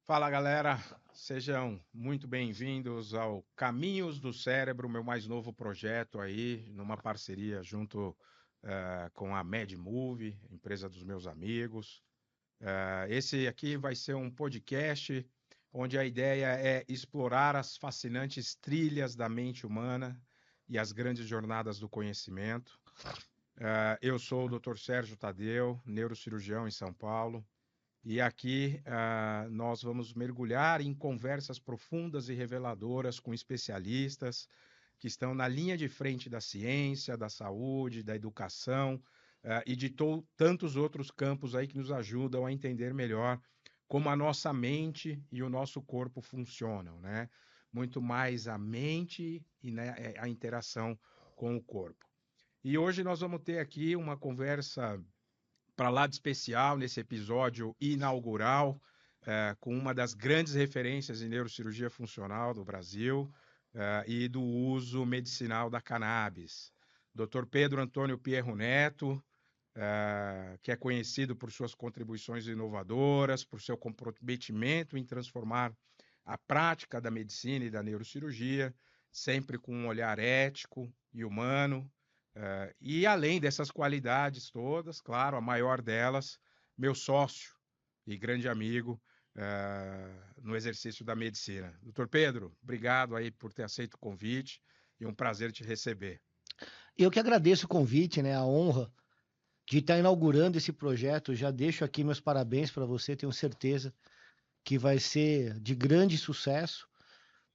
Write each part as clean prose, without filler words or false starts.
Fala galera, sejam muito bem-vindos ao Caminhos do Cérebro, meu mais novo projeto aí, numa parceria junto com a MedMove, empresa dos meus amigos. Esse aqui vai ser um podcast onde a ideia é explorar as fascinantes trilhas da mente humana e as grandes jornadas do conhecimento. Eu sou o Dr. Sérgio Tadeu, neurocirurgião em São Paulo. E aqui nós vamos mergulhar em conversas profundas e reveladoras com especialistas que estão na linha de frente da ciência, da saúde, da educação e de tantos outros campos aí que nos ajudam a entender melhor como a nossa mente e o nosso corpo funcionam, né? Muito mais a mente e, né, a interação com o corpo. E hoje nós vamos ter aqui uma conversa para lá de especial nesse episódio inaugural, com uma das grandes referências em neurocirurgia funcional do Brasil e do uso medicinal da cannabis. Dr. Pedro Antônio Pierro Neto, que é conhecido por suas contribuições inovadoras, por seu comprometimento em transformar a prática da medicina e da neurocirurgia, sempre com um olhar ético e humano, e além dessas qualidades todas, claro, a maior delas, meu sócio e grande amigo no exercício da medicina. Doutor Pedro, obrigado aí por ter aceito o convite e um prazer te receber. Eu que agradeço o convite, né, a honra de estar inaugurando esse projeto. Já deixo aqui meus parabéns para você, tenho certeza que vai ser de grande sucesso,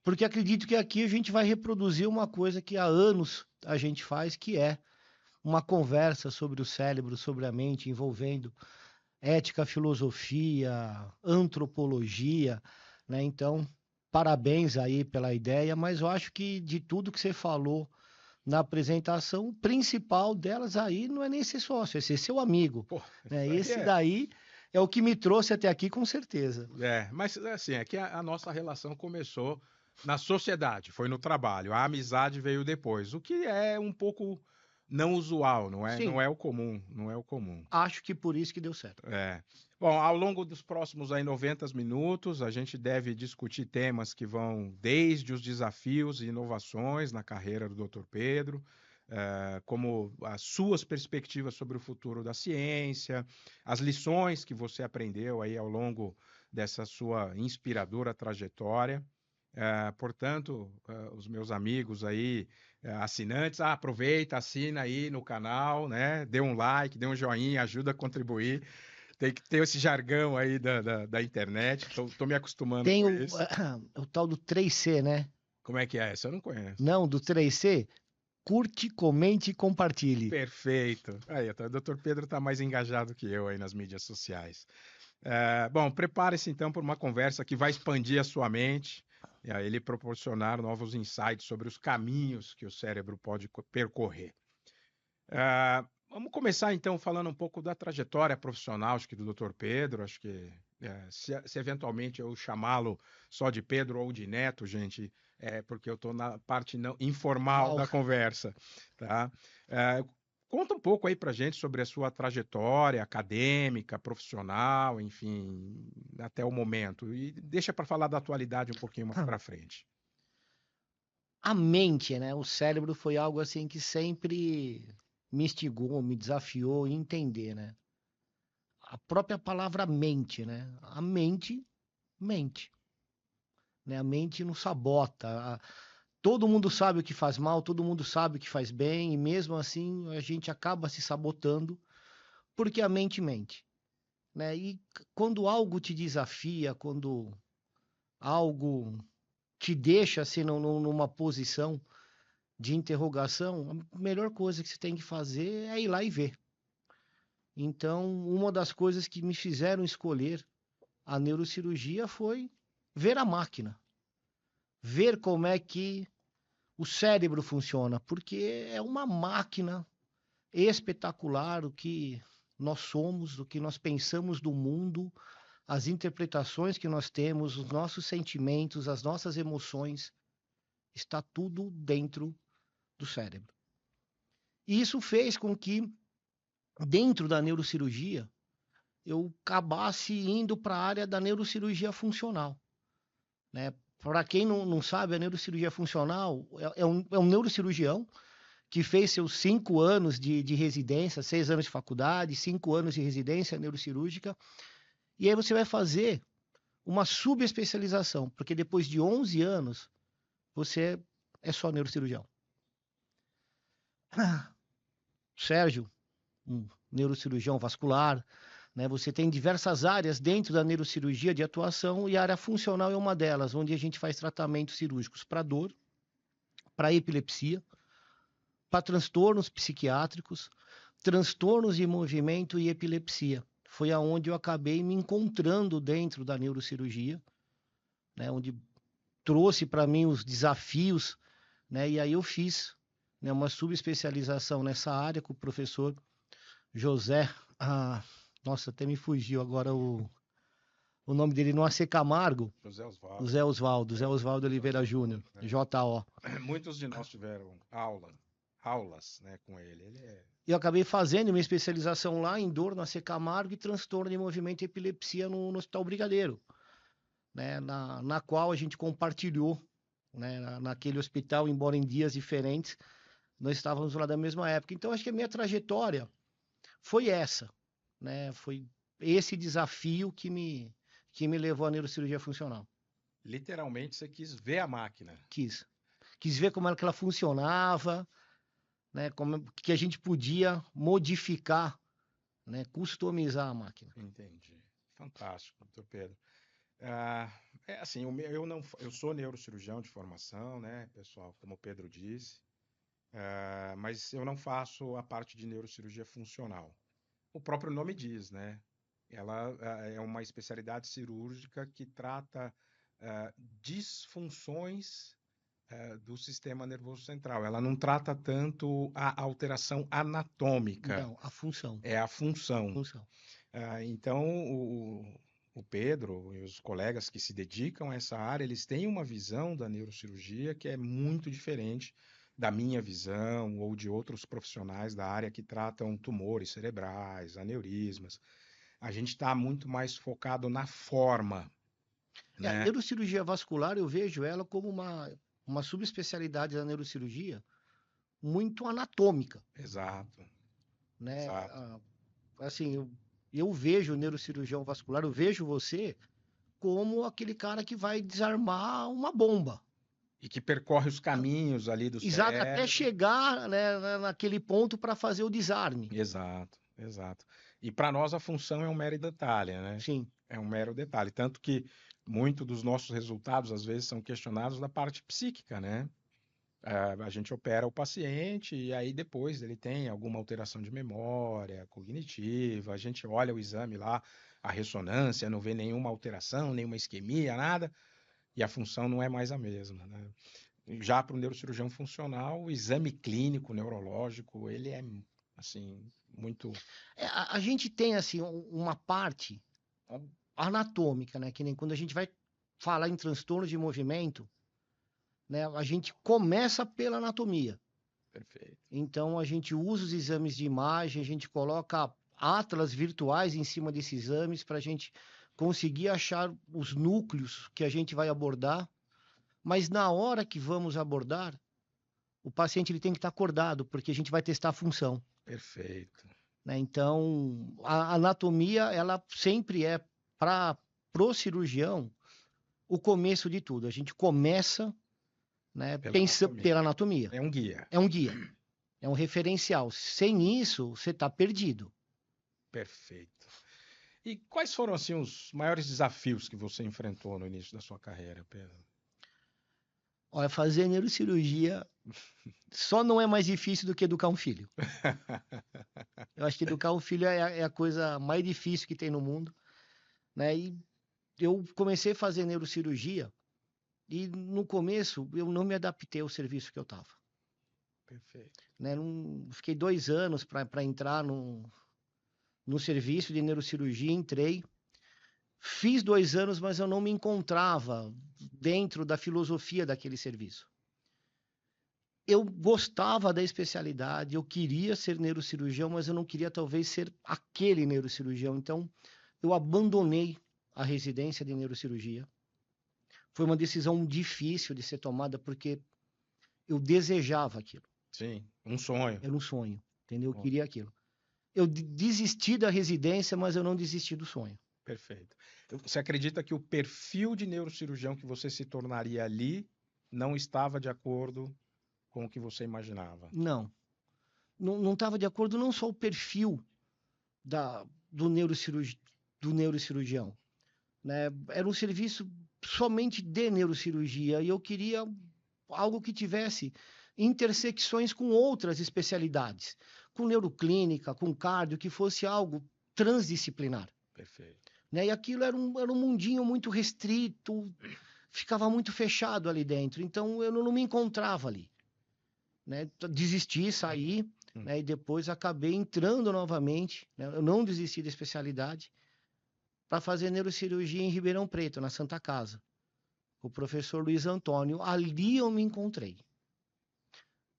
porque acredito que aqui a gente vai reproduzir uma coisa que há anos a gente faz, que é uma conversa sobre o cérebro, sobre a mente, envolvendo ética, filosofia, antropologia, né? Então, parabéns aí pela ideia, mas eu acho que de tudo que você falou na apresentação, o principal delas aí não é nem ser sócio, é ser seu amigo, Pô, né? isso aí Esse daí é o que me trouxe até aqui, com certeza. mas assim, é que a nossa relação começou na sociedade, foi no trabalho. A amizade veio depois, o que é um pouco não usual, não é? Não Sim, é o comum, não é o comum. acho que por isso que deu certo. É. Bom, ao longo dos próximos aí 90 minutos, a gente deve discutir temas que vão desde os desafios e inovações na carreira do Dr. Pedro, como as suas perspectivas sobre o futuro da ciência, as lições que você aprendeu aí ao longo dessa sua inspiradora trajetória. Portanto, os meus amigos aí, assinantes, aproveita, assina aí no canal, né? Dê um like, dê um joinha, ajuda a contribuir. Tem que ter esse jargão aí da internet. Tô me acostumando Tem com o, isso. o tal do 3C, né? Como é que é essa? Eu não conheço. Não, do 3C, curte, comente e compartilhe. Perfeito. Aí, o Dr. Pedro está mais engajado que eu aí nas mídias sociais. Bom, prepare-se então para uma conversa que vai expandir a sua mente e aí ele proporcionar novos insights sobre os caminhos que o cérebro pode percorrer. Vamos começar então falando um pouco da trajetória profissional, acho que do Dr. Pedro, acho que se eventualmente eu chamá-lo só de Pedro ou de Neto, gente, é porque eu estou na parte não informal Mal. da conversa, tá? É, conta um pouco aí pra gente sobre a sua trajetória acadêmica, profissional, enfim, até o momento. E deixa para falar da atualidade um pouquinho mais para frente. A mente, né? O cérebro foi algo assim que sempre me instigou, me desafiou a entender, né? A própria palavra mente, né? A mente mente, né? A mente não sabota. Todo mundo sabe o que faz mal, todo mundo sabe o que faz bem, e mesmo assim a gente acaba se sabotando porque a mente mente, né? E quando algo te desafia, quando algo te deixa assim numa posição de interrogação, a melhor coisa que você tem que fazer é ir lá e ver. Então, uma das coisas que me fizeram escolher a neurocirurgia foi ver a máquina, ver como é que o cérebro funciona, porque é uma máquina espetacular o que nós somos, o que nós pensamos do mundo, as interpretações que nós temos, os nossos sentimentos, as nossas emoções, está tudo dentro do cérebro. E isso fez com que, dentro da neurocirurgia, eu acabasse indo para a área da neurocirurgia funcional, né? Para quem não sabe, a neurocirurgia funcional é um neurocirurgião que fez seus 5 anos de residência, 6 anos de faculdade, 5 anos de residência neurocirúrgica, e aí você vai fazer uma subespecialização, porque depois de 11 anos, você é só neurocirurgião. Sérgio, um neurocirurgião vascular, né? Você tem diversas áreas dentro da neurocirurgia de atuação e a área funcional é uma delas, onde a gente faz tratamentos cirúrgicos para dor, para epilepsia, para transtornos psiquiátricos, transtornos de movimento e epilepsia. Foi aonde eu acabei me encontrando dentro da neurocirurgia, né? Onde trouxe para mim os desafios, né? E aí eu fiz, né, uma subespecialização nessa área com o professor José, nossa, até me fugiu agora o nome dele, não AC Camargo, José o Osvaldo. Zé Osvaldo Oliveira Júnior, JO. Muitos de nós tiveram aulas, né, com ele. Ele é Eu acabei fazendo minha especialização lá em dor no AC Camargo e transtorno de movimento e epilepsia no Hospital Brigadeiro, né, na qual a gente compartilhou, né, naquele hospital, embora em dias diferentes, nós estávamos lá da mesma época. Então, acho que a minha trajetória foi essa, né? Foi esse desafio que me levou à neurocirurgia funcional. literalmente você quis ver a máquina. Quis ver como era que ela funcionava, né? Como que a gente podia modificar, né? Customizar a máquina. Entendi. Fantástico, doutor Pedro. É assim, eu sou neurocirurgião de formação, né, pessoal, como o Pedro disse, mas eu não faço a parte de neurocirurgia funcional. O próprio nome diz, né? Ela é uma especialidade cirúrgica que trata disfunções do sistema nervoso central. Ela não trata tanto a alteração anatômica, Não, a função. é a função. Função. Então, o Pedro e os colegas que se dedicam a essa área, eles têm uma visão da neurocirurgia que é muito diferente da minha visão ou de outros profissionais da área que tratam tumores cerebrais, aneurismas. A gente está muito mais focado na forma, A né? neurocirurgia vascular, eu vejo ela como uma subespecialidade da neurocirurgia muito anatômica, Exato, né? exato. Assim, eu vejo o neurocirurgião vascular, eu vejo você como aquele cara que vai desarmar uma bomba. E que percorre os caminhos ali do Exato, até cérebro. chegar, né, naquele ponto para fazer o desarme. Exato, exato. E para nós a função é um mero detalhe, né? Sim, É um mero detalhe. Tanto que muito dos nossos resultados, às vezes, são questionados da parte psíquica, né? A gente opera o paciente e aí depois ele tem alguma alteração de memória cognitiva, a gente olha o exame lá, a ressonância, não vê nenhuma alteração, nenhuma isquemia, nada, e a função não é mais a mesma, né? Já para o neurocirurgião funcional, o exame clínico neurológico, ele é, assim, muito... a gente tem assim uma parte anatômica, né? Que nem quando a gente vai falar em transtorno de movimento, né? A gente começa pela anatomia. Perfeito. Então a gente usa os exames de imagem, a gente coloca atlas virtuais em cima desses exames para a gente conseguir achar os núcleos que a gente vai abordar. Mas na hora que vamos abordar, o paciente ele tem que estar acordado, porque a gente vai testar a função. Perfeito. Né? Então, a anatomia, ela sempre é para o cirurgião o começo de tudo. A gente começa, né, pela anatomia. É um guia. É um guia. É um referencial. Sem isso, você está perdido. Perfeito. E quais foram, assim, os maiores desafios que você enfrentou no início da sua carreira, Pedro? Olha, fazer neurocirurgia só não é mais difícil do que educar um filho. Eu acho que educar um filho é a coisa mais difícil que tem no mundo, né? E eu comecei a fazer neurocirurgia e no começo eu não me adaptei ao serviço que eu estava. Perfeito. Né? Fiquei 2 anos para entrar no serviço de neurocirurgia, entrei. Fiz 2 anos, mas eu não me encontrava dentro da filosofia daquele serviço. eu gostava da especialidade, eu queria ser neurocirurgião, mas eu não queria talvez ser aquele neurocirurgião. Então, eu abandonei a residência de neurocirurgia. Foi uma decisão difícil de ser tomada, porque eu desejava aquilo. Sim, um sonho. Era um sonho, entendeu? Eu Bom, queria aquilo. Eu desisti da residência, mas eu não desisti do sonho. perfeito. Você acredita que o perfil de neurocirurgião que você se tornaria ali não estava de acordo com o que você imaginava? Não. Não estava de acordo não só o perfil do neurocirurgião, né? Era um serviço somente de neurocirurgia e eu queria algo que tivesse intersecções com outras especialidades, com neuroclínica, com cardio, que fosse algo transdisciplinar, Perfeito. né? E aquilo era um mundinho muito restrito, ficava muito fechado ali dentro, então eu não me encontrava ali, né? Desisti, saí, né? E depois acabei entrando novamente, né? Eu não desisti da especialidade para fazer neurocirurgia em Ribeirão Preto, na Santa Casa, com o professor Luiz Antônio. Ali eu me encontrei.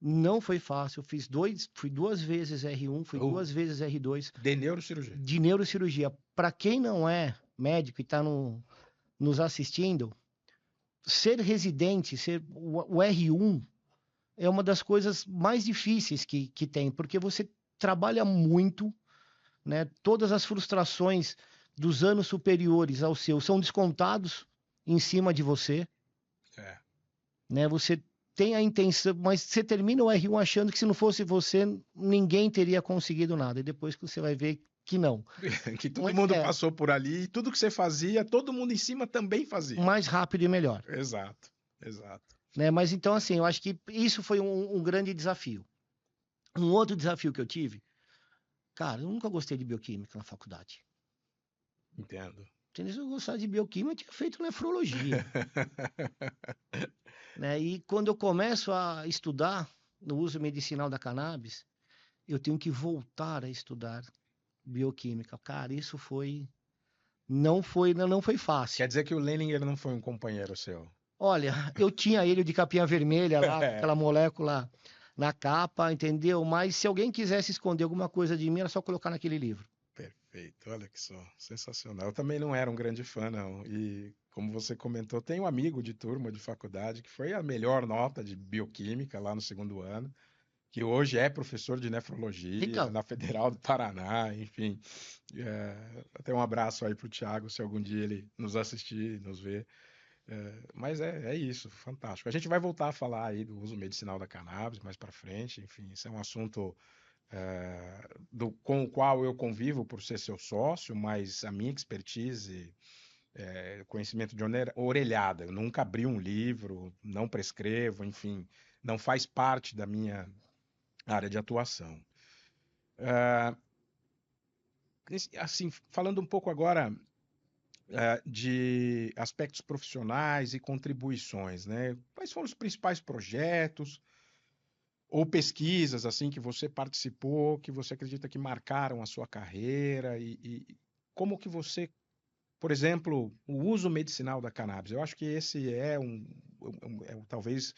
Não foi fácil, fui 2 vezes R1, fui 2 vezes R2 De neurocirurgia. de neurocirurgia. Para quem não é médico e está nos assistindo, ser residente, ser o R1 é uma das coisas mais difíceis que tem, porque você trabalha muito, né? Todas as frustrações dos anos superiores ao seu são descontados em cima de você, É. né? Você tem a intenção, mas você termina o R1 achando que se não fosse você, ninguém teria conseguido nada. E depois que você vai ver que não. Que todo mundo É, passou por ali e tudo que você fazia, todo mundo em cima também fazia. mais rápido e melhor. Exato, exato. Né? Mas então, assim, eu acho que isso foi um grande desafio. Um outro desafio que eu tive, cara, eu nunca gostei de bioquímica na faculdade. Entendo. Entendeu? Se eu gostasse de bioquímica, eu tinha feito nefrologia. Né? E quando eu começo a estudar no uso medicinal da cannabis, eu tenho que voltar a estudar bioquímica. Cara, isso não foi fácil. Quer dizer que o Leninger não foi um companheiro seu? Olha, eu tinha ele de capinha vermelha lá, com aquela molécula na capa, entendeu? Mas se alguém quisesse esconder alguma coisa de mim, era só colocar naquele livro. Perfeito, olha que só, sensacional. Eu também não era um grande fã, não. E como você comentou, tenho um amigo de turma de faculdade que foi a melhor nota de bioquímica lá no segundo ano, que hoje é professor de nefrologia Então, na Federal do Paraná, enfim. Até um abraço aí para o Thiago, se algum dia ele nos assistir, nos ver. Mas é isso, fantástico. A gente vai voltar a falar aí do uso medicinal da cannabis mais para frente, enfim, isso é um assunto com o qual eu convivo por ser seu sócio, mas a minha expertise, conhecimento de orelhada. Eu nunca abri um livro, não prescrevo, enfim, não faz parte da minha área de atuação. Assim, falando um pouco agora de aspectos profissionais e contribuições, né? Quais foram os principais projetos ou pesquisas assim que você participou, que você acredita que marcaram a sua carreira e como que você, por exemplo, o uso medicinal da cannabis? Eu acho que esse é talvez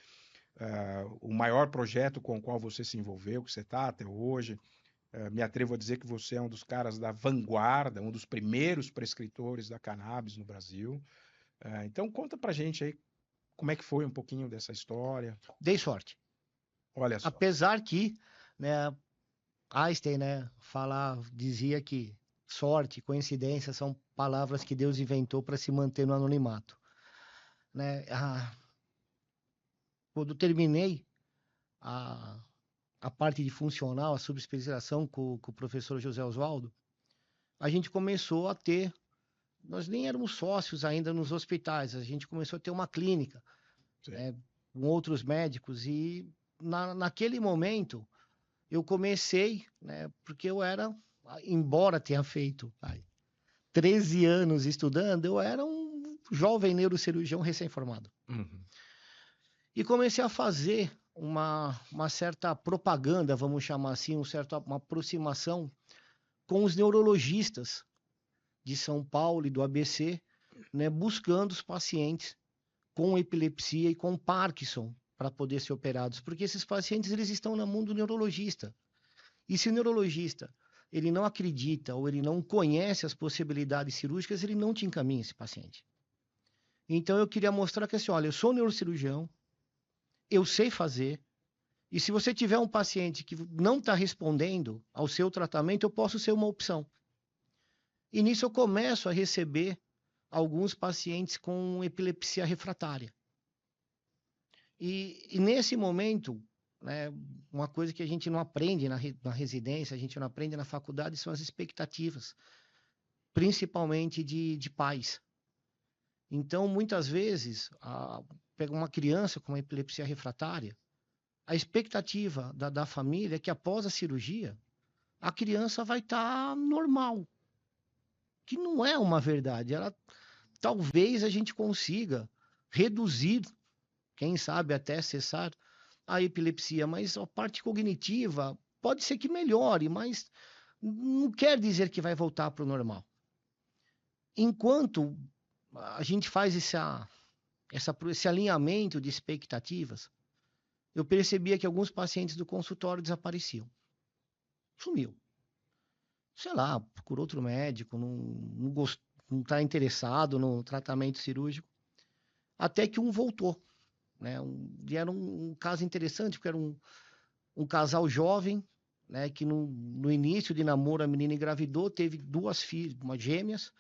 o maior projeto com o qual você se envolveu, que você está até hoje. Me atrevo a dizer que você é um dos caras da vanguarda, um dos primeiros prescritores da cannabis no Brasil. Então conta pra gente aí como é que foi um pouquinho dessa história. dei sorte. Olha só. Apesar que, né, Einstein, né, dizia que sorte, coincidência são palavras que Deus inventou para se manter no anonimato, né? Quando terminei a, a parte de funcional, a subespecialização com o professor José Oswaldo, a gente começou a ter, nós nem éramos sócios ainda nos hospitais, a gente começou a ter uma clínica, né, com outros médicos e naquele momento eu comecei, né, porque eu era, embora tenha feito 13 anos estudando, eu era um jovem neurocirurgião recém-formado. Uhum. E comecei a fazer uma certa propaganda, vamos chamar assim, uma aproximação com os neurologistas de São Paulo e do ABC, né, buscando os pacientes com epilepsia e com Parkinson para poder ser operados, porque esses pacientes eles estão na mão do neurologista. E se o neurologista ele não acredita ou ele não conhece as possibilidades cirúrgicas, ele não te encaminha esse paciente. Então eu queria mostrar que assim, olha, eu sou neurocirurgião, eu sei fazer, e se você tiver um paciente que não está respondendo ao seu tratamento, eu posso ser uma opção. E nisso eu começo a receber alguns pacientes com epilepsia refratária. E nesse momento, né, uma coisa que a gente não aprende na residência, a gente não aprende na faculdade, são as expectativas, principalmente de pais. Então, muitas vezes, pega uma criança com uma epilepsia refratária, a expectativa da família é que após a cirurgia, a criança vai estar normal, que não é uma verdade. Talvez a gente consiga reduzir, quem sabe até cessar a epilepsia, mas a parte cognitiva pode ser que melhore, mas não quer dizer que vai voltar para o normal. Enquanto a gente faz esse alinhamento de expectativas, eu percebia que alguns pacientes do consultório desapareciam. Sumiu. Sei lá, procurou outro médico, não está interessado no tratamento cirúrgico. Até que um voltou. Né? E era um caso interessante, porque era um casal jovem, né, que no início de namoro a menina engravidou, teve 2 filhas, umas gêmeas,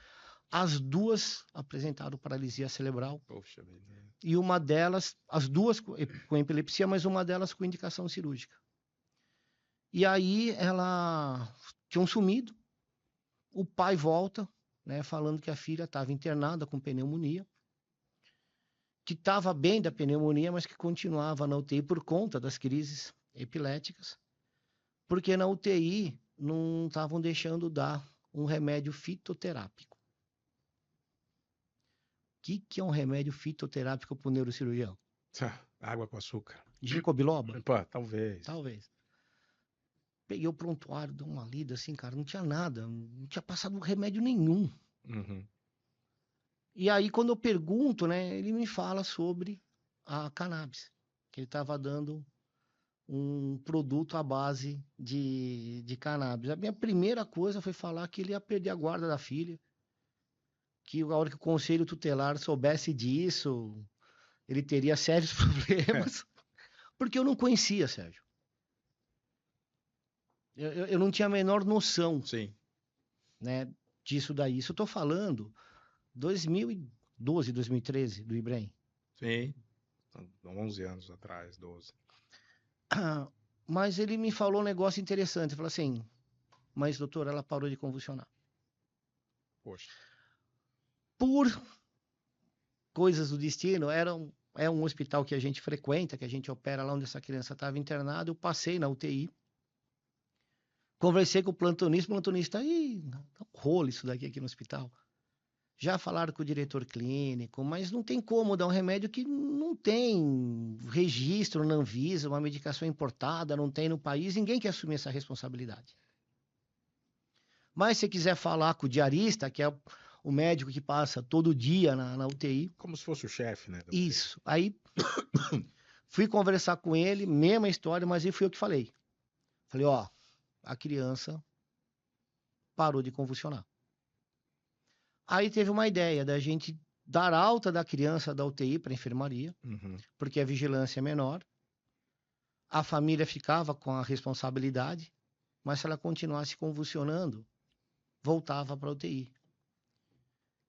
as 2 apresentaram paralisia cerebral. Poxa vida. E uma delas, as 2 com epilepsia, mas uma delas com indicação cirúrgica. E aí ela tinham sumido, o pai volta, né, falando que a filha estava internada com pneumonia, que estava bem da pneumonia, mas que continuava na UTI por conta das crises epiléticas, porque na UTI não estavam deixando dar um remédio fitoterápico. O que é um remédio fitoterápico para o neurocirurgião? Água com açúcar. Ginkgo biloba? Pô, talvez. Talvez. Peguei o prontuário, dei uma lida assim, cara, não tinha nada, não tinha passado remédio nenhum. Uhum. E aí, quando eu pergunto, né, ele me fala sobre a cannabis, que ele estava dando um produto à base de cannabis. A minha primeira coisa foi falar que ele ia perder a guarda da filha, que a hora que o conselho tutelar soubesse disso, ele teria sérios problemas, porque eu não conhecia, Sérgio. Eu não tinha a menor noção, Sim, né, disso daí. Isso eu estou falando 2012, 2013, do IBREM. sim. 11 anos atrás, 12. Mas ele me falou um negócio interessante. Ele falou assim, mas doutor, ela parou de convulsionar. Poxa. Por coisas do destino, é um hospital que a gente frequenta, que a gente opera lá onde essa criança estava internada. Eu passei na UTI, conversei com o plantonista, ih, dá um rolo isso daqui aqui no hospital. Já falaram com o diretor clínico, mas não tem como dar um remédio que não tem registro na Anvisa, uma medicação importada, não tem no país, ninguém quer assumir essa responsabilidade. Mas se quiser falar com o diarista, que é o médico que passa todo dia na UTI. Como se fosse o chefe, né? Isso. Aí fui conversar com ele, mesma história, mas aí fui eu que falei. Falei, ó, a criança parou de convulsionar. Aí teve uma ideia da gente dar alta da criança da UTI para a enfermaria, porque a vigilância é menor. A família ficava com a responsabilidade, mas se ela continuasse convulsionando, voltava para a UTI.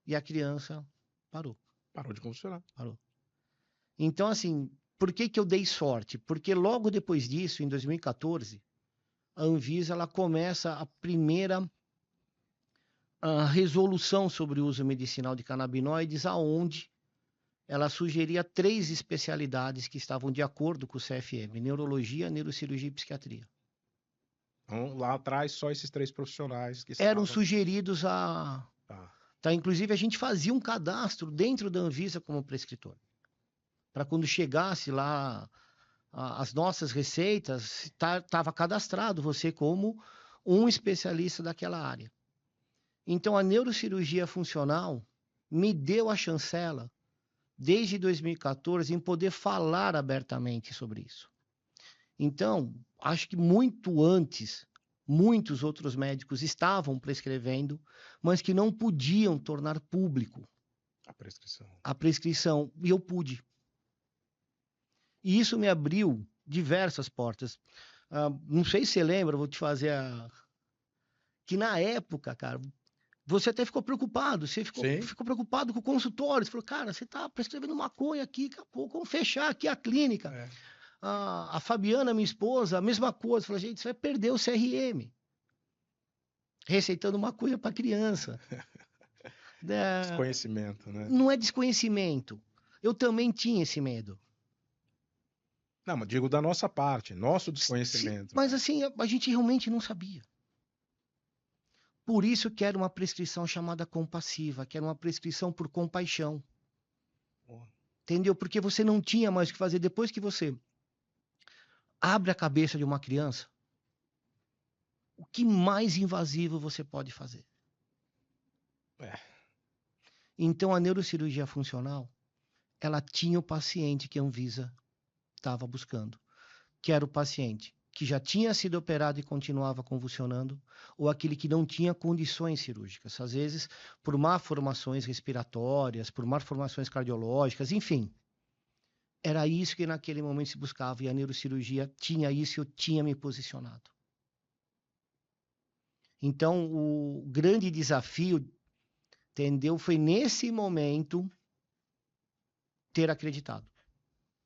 E a criança parou. Parou de convulsionar. Parou. Então, assim, por que eu dei sorte? Porque logo depois disso, em 2014, a Anvisa ela começa a primeira resolução sobre o uso medicinal de canabinoides, aonde ela sugeria 3 especialidades que estavam de acordo com o CFM: neurologia, neurocirurgia e psiquiatria. Então, lá atrás, só esses 3 profissionais que eram estavam... sugeridos Tá, inclusive, a gente fazia um cadastro dentro da Anvisa como prescritor. Para quando chegasse lá as nossas receitas, estava cadastrado você como um especialista daquela área. Então, a neurocirurgia funcional me deu a chancela desde 2014, em poder falar abertamente sobre isso. Então, acho que muito antes, muitos outros médicos estavam prescrevendo, mas que não podiam tornar público a prescrição, e eu pude. E isso me abriu diversas portas. Não sei se você lembra, vou te fazer que na época, cara, você até ficou preocupado, ficou preocupado com o consultório, você falou, cara, você está prescrevendo maconha aqui, daqui a pouco vamos fechar aqui a clínica. É. A Fabiana, minha esposa, a mesma coisa, falou, gente, você vai perder o CRM. Receitando maconha para criança. Desconhecimento, né? Não é desconhecimento. Eu também tinha esse medo. Não, mas digo da nossa parte, nosso desconhecimento. Sim, mas assim, a gente realmente não sabia. Por isso que era uma prescrição chamada compassiva, que era uma prescrição por compaixão. Entendeu? Porque você não tinha mais o que fazer. Depois que você abre a cabeça de uma criança, o que mais invasivo você pode fazer? Então, a neurocirurgia funcional, ela tinha o paciente que a Anvisa estava buscando, que era o paciente que já tinha sido operado e continuava convulsionando, ou aquele que não tinha condições cirúrgicas, às vezes por malformações respiratórias, por malformações cardiológicas, enfim. Era isso que naquele momento se buscava, e a neurocirurgia tinha isso e eu tinha me posicionado. Então, o grande desafio, entendeu, foi nesse momento ter acreditado.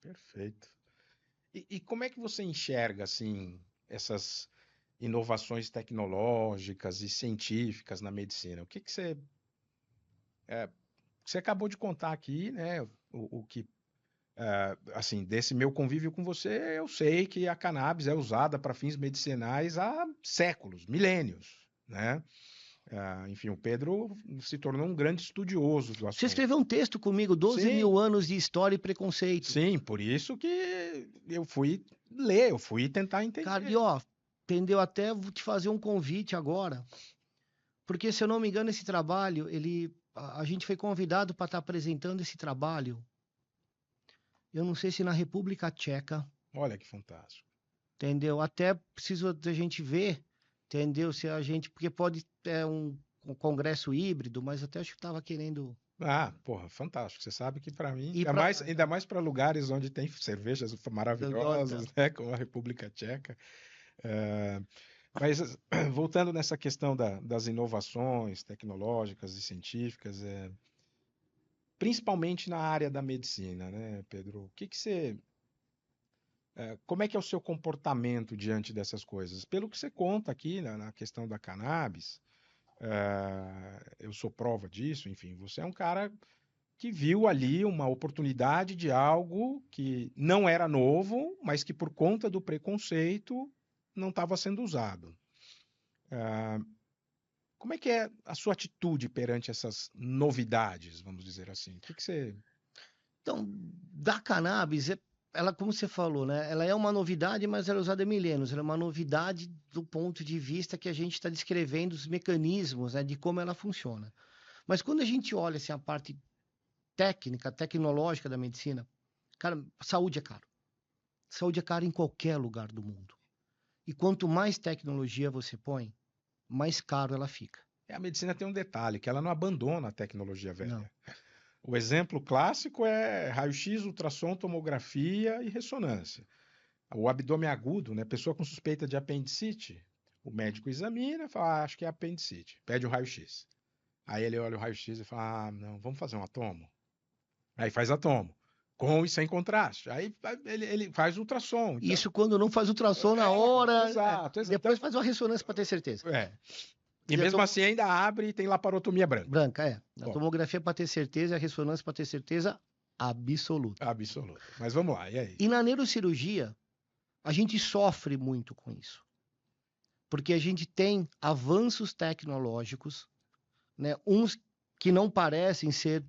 Perfeito. E como é que você enxerga, assim, essas inovações tecnológicas e científicas na medicina? O que você... você acabou de contar aqui, né? O que, assim, desse meu convívio com você, eu sei que a cannabis é usada para fins medicinais há séculos, milênios, né? Enfim, o Pedro se tornou um grande estudioso do assunto. Você escreveu um texto comigo, 12 mil anos de história e preconceito. Sim, por isso que eu fui ler, eu fui tentar entender. Cara, e ó, entendeu? Até vou te fazer um convite agora, porque se eu não me engano, esse trabalho, a gente foi convidado para estar apresentando esse trabalho, eu não sei se na República Tcheca. Olha que fantástico. Entendeu? Até preciso da gente ver, entendeu? Se a gente, porque pode ter um congresso híbrido, mas até acho que estava querendo. Porra, fantástico. Você sabe que para mim, E ainda mais para lugares onde tem cervejas maravilhosas, né? Como a República Tcheca. Mas voltando nessa questão das inovações tecnológicas e científicas, principalmente na área da medicina, né, Pedro? O que você... como é que é o seu comportamento diante dessas coisas? Pelo que você conta aqui na questão da cannabis, eu sou prova disso, enfim, você é um cara que viu ali uma oportunidade de algo que não era novo, mas que por conta do preconceito não estava sendo usado. Como é que é a sua atitude perante essas novidades, vamos dizer assim? O que você... Então, da cannabis, ela, como você falou, né? Ela é uma novidade, mas ela é usada há milênios. Ela é uma novidade do ponto de vista que a gente está descrevendo os mecanismos, né, de como ela funciona. Mas quando a gente olha assim, a parte técnica, tecnológica da medicina, cara, saúde é caro. Saúde é caro em qualquer lugar do mundo. E quanto mais tecnologia você põe, mais caro ela fica. A medicina tem um detalhe, que ela não abandona a tecnologia velha. Não. O exemplo clássico é raio-x, ultrassom, tomografia e ressonância. O abdômen agudo, né? Pessoa com suspeita de apendicite, o médico examina e fala, acho que é apendicite. Pede o raio-x. Aí ele olha o raio-x e fala, não, vamos fazer um atomo. Aí faz atomo, com e sem contraste. Aí ele faz ultrassom. Então... Isso quando não faz ultrassom na hora. Exato. Depois faz uma ressonância para ter certeza. E mesmo assim ainda abre e tem laparotomia branca. Branca, A tomografia para ter certeza e a ressonância para ter certeza absoluta. Absoluta. Mas vamos lá, e aí? E na neurocirurgia, a gente sofre muito com isso. Porque a gente tem avanços tecnológicos, né, uns que não parecem ser,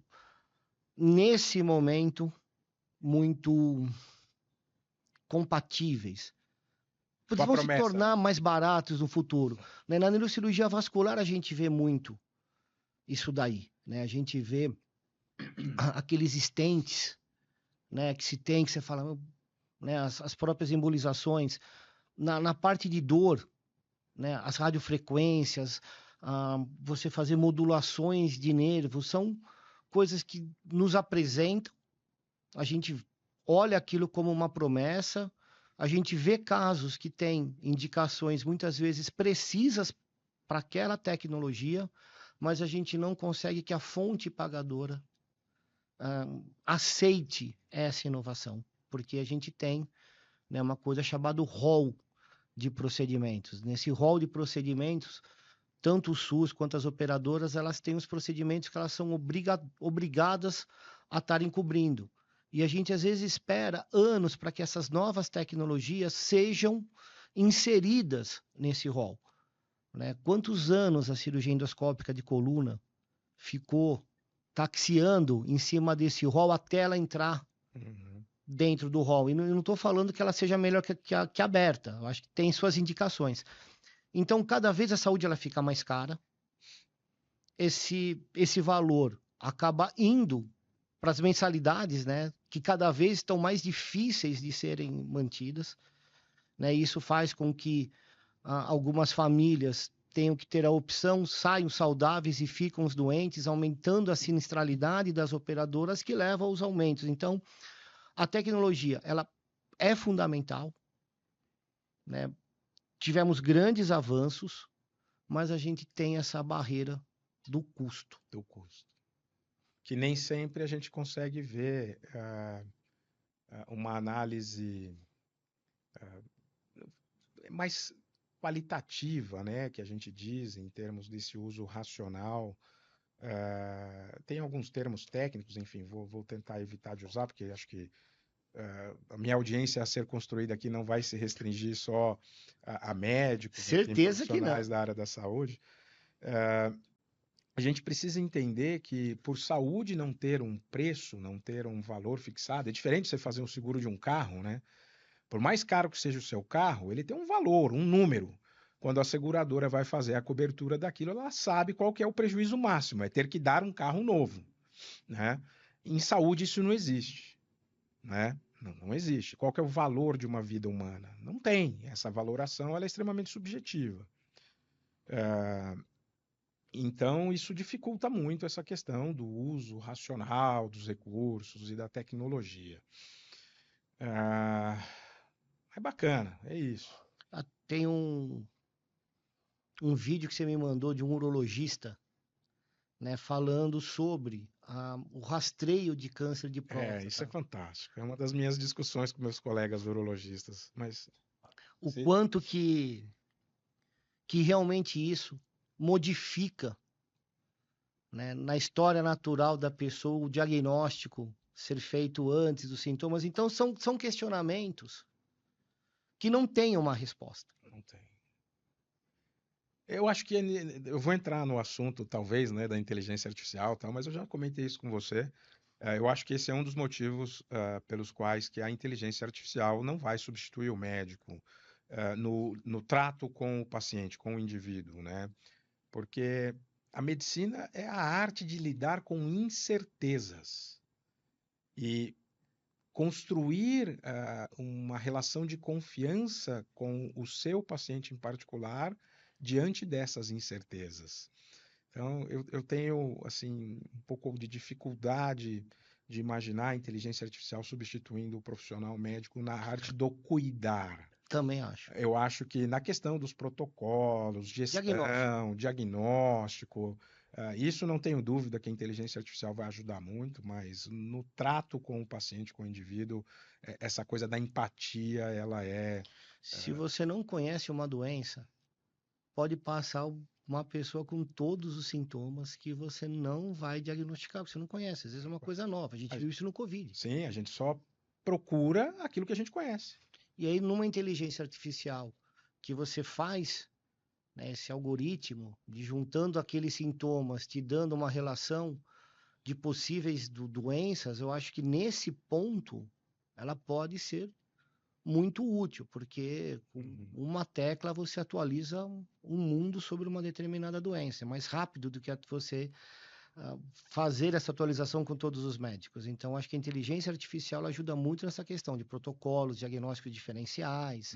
nesse momento, muito compatíveis. Porque vão se tornar mais baratos no futuro. Né? Na neurocirurgia vascular, a gente vê muito isso daí. Né? A gente vê aqueles stents, né, que se tem, que você fala, né, as próprias embolizações, na parte de dor, né, as radiofrequências, você fazer modulações de nervos, são coisas que nos apresentam, a gente olha aquilo como uma promessa, a gente vê casos que têm indicações muitas vezes precisas para aquela tecnologia, mas a gente não consegue que a fonte pagadora aceite essa inovação, porque a gente tem, né, uma coisa chamada rol de procedimentos. Nesse rol de procedimentos, tanto o SUS quanto as operadoras, elas têm os procedimentos que elas são obrigadas a estarem cobrindo. E a gente, às vezes, espera anos para que essas novas tecnologias sejam inseridas nesse rol, né? Quantos anos a cirurgia endoscópica de coluna ficou taxiando em cima desse rol até ela entrar dentro do rol? E não estou falando que ela seja melhor que a aberta, eu acho que tem suas indicações. Então, cada vez a saúde ela fica mais cara, esse valor acaba indo para as mensalidades, né, que cada vez estão mais difíceis de serem mantidas, né? Isso faz com que algumas famílias tenham que ter a opção, saiam saudáveis e ficam os doentes, aumentando a sinistralidade das operadoras, que leva aos aumentos. Então, a tecnologia, ela é fundamental, né? Tivemos grandes avanços, mas a gente tem essa barreira do custo. Do custo. Que nem sempre a gente consegue ver uma análise mais qualitativa, né, que a gente diz em termos desse uso racional. Tem alguns termos técnicos, enfim, vou tentar evitar de usar, porque acho que a minha audiência a ser construída aqui não vai se restringir só a médicos, enfim, Certeza que profissionais não. da área da saúde. A gente precisa entender que por saúde não ter um preço, não ter um valor fixado, é diferente de você fazer um seguro de um carro, né? Por mais caro que seja o seu carro, ele tem um valor, um número. Quando a seguradora vai fazer a cobertura daquilo, ela sabe qual que é o prejuízo máximo, é ter que dar um carro novo, né? Em saúde isso não existe, né? Não existe. Qual que é o valor de uma vida humana? Não tem. Essa valoração ela é extremamente subjetiva. Então, isso dificulta muito essa questão do uso racional dos recursos e da tecnologia. É bacana, é isso. Tem um vídeo que você me mandou de um urologista, né, falando sobre o rastreio de câncer de Isso é próstata. fantástico. É uma das minhas discussões com meus colegas urologistas. Mas O quanto que realmente isso modifica, né, na história natural da pessoa, o diagnóstico ser feito antes dos sintomas. Então, são questionamentos que não têm uma resposta. não tem. Eu acho que eu vou entrar no assunto, talvez, né, da inteligência artificial, tal, mas eu já comentei isso com você. Eu acho que esse é um dos motivos pelos quais que a inteligência artificial não vai substituir o médico no trato com o paciente, com o indivíduo, né? Porque a medicina é a arte de lidar com incertezas e construir uma relação de confiança com o seu paciente em particular diante dessas incertezas. Então, eu tenho assim um pouco de dificuldade de imaginar a inteligência artificial substituindo o profissional médico na arte do cuidar. Também acho. Eu acho que na questão dos protocolos, gestão, diagnóstico, isso não tenho dúvida que a inteligência artificial vai ajudar muito, mas no trato com o paciente, com o indivíduo, essa coisa da empatia, ela é. Se você não conhece uma doença, pode passar uma pessoa com todos os sintomas que você não vai diagnosticar, porque você não conhece. Às vezes é uma coisa nova. A gente viu isso no Covid. Sim, a gente só procura aquilo que a gente conhece. E aí, numa inteligência artificial que você faz, né, esse algoritmo de juntando aqueles sintomas, te dando uma relação de possíveis doenças, eu acho que nesse ponto ela pode ser muito útil, porque com uma tecla você atualiza um mundo sobre uma determinada doença, é mais rápido do que você fazer essa atualização com todos os médicos. Então, acho que a inteligência artificial ela ajuda muito nessa questão de protocolos, diagnósticos diferenciais,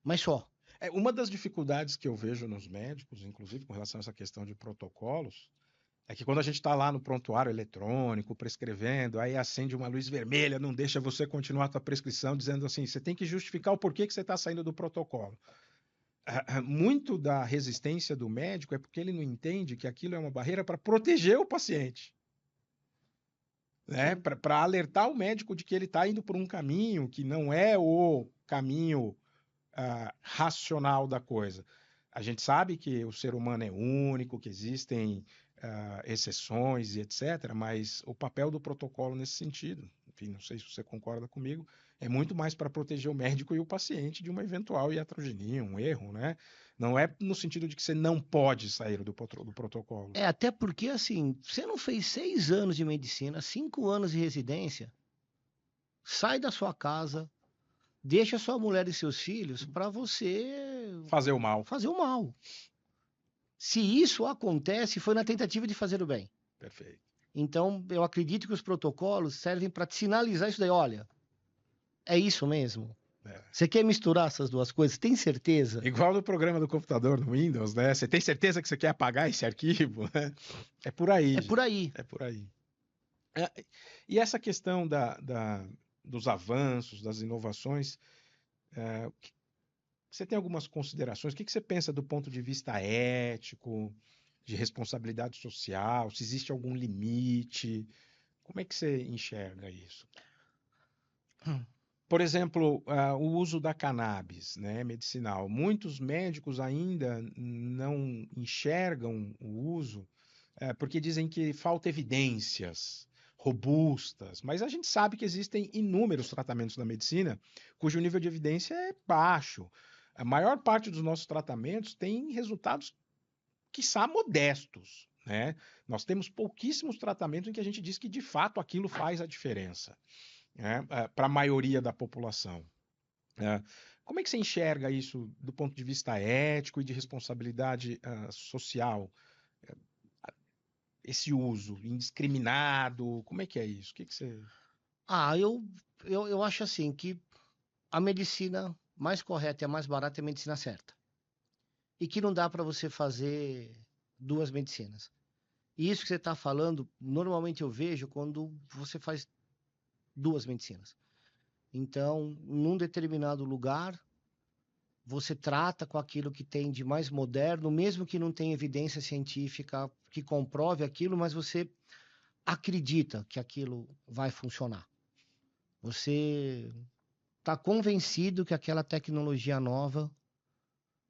mas só. Uma das dificuldades que eu vejo nos médicos, inclusive com relação a essa questão de protocolos, é que quando a gente está lá no prontuário eletrônico, prescrevendo, aí acende uma luz vermelha, não deixa você continuar a sua prescrição, dizendo assim, você tem que justificar o porquê que você está saindo do protocolo. Muito da resistência do médico é porque ele não entende que aquilo é uma barreira para proteger o paciente. Né? Para alertar o médico de que ele está indo por um caminho que não é o caminho racional da coisa. A gente sabe que o ser humano é único, que existem exceções e etc., mas o papel do protocolo nesse sentido, enfim, não sei se você concorda comigo, é muito mais para proteger o médico e o paciente de uma eventual iatrogenia, um erro, né? Não é no sentido de que você não pode sair do protocolo. Até porque, assim, você não fez 6 anos de medicina, 5 anos de residência, sai da sua casa, deixa sua mulher e seus filhos para você fazer o mal. Se isso acontece, foi na tentativa de fazer o bem. Perfeito. Então, eu acredito que os protocolos servem para sinalizar isso daí. Olha, é isso mesmo. Você quer misturar essas duas coisas? Tem certeza? Igual no programa do computador no Windows, né? Você tem certeza que você quer apagar esse arquivo? É por aí. É por aí. É por aí. E essa questão dos avanços, das inovações, você tem algumas considerações? O que você pensa do ponto de vista ético, de responsabilidade social? Se existe algum limite? Como é que você enxerga isso? Por exemplo, o uso da cannabis, né, medicinal. Muitos médicos ainda não enxergam o uso porque dizem que falta evidências robustas, mas a gente sabe que existem inúmeros tratamentos na medicina cujo nível de evidência é baixo. A maior parte dos nossos tratamentos tem resultados, quiçá, modestos, né? Nós temos pouquíssimos tratamentos em que a gente diz que de fato aquilo faz a diferença, né, para a maioria da população. Como é que você enxerga isso do ponto de vista ético e de responsabilidade social? Esse uso indiscriminado, como é que é isso? O que você... Eu acho assim que a medicina mais correta e a mais barata é a medicina certa. E que não dá para você fazer 2 medicinas. E isso que você está falando, normalmente eu vejo quando você faz 2 medicinas. Então, num determinado lugar, você trata com aquilo que tem de mais moderno, mesmo que não tenha evidência científica que comprove aquilo, mas você acredita que aquilo vai funcionar. Você está convencido que aquela tecnologia nova,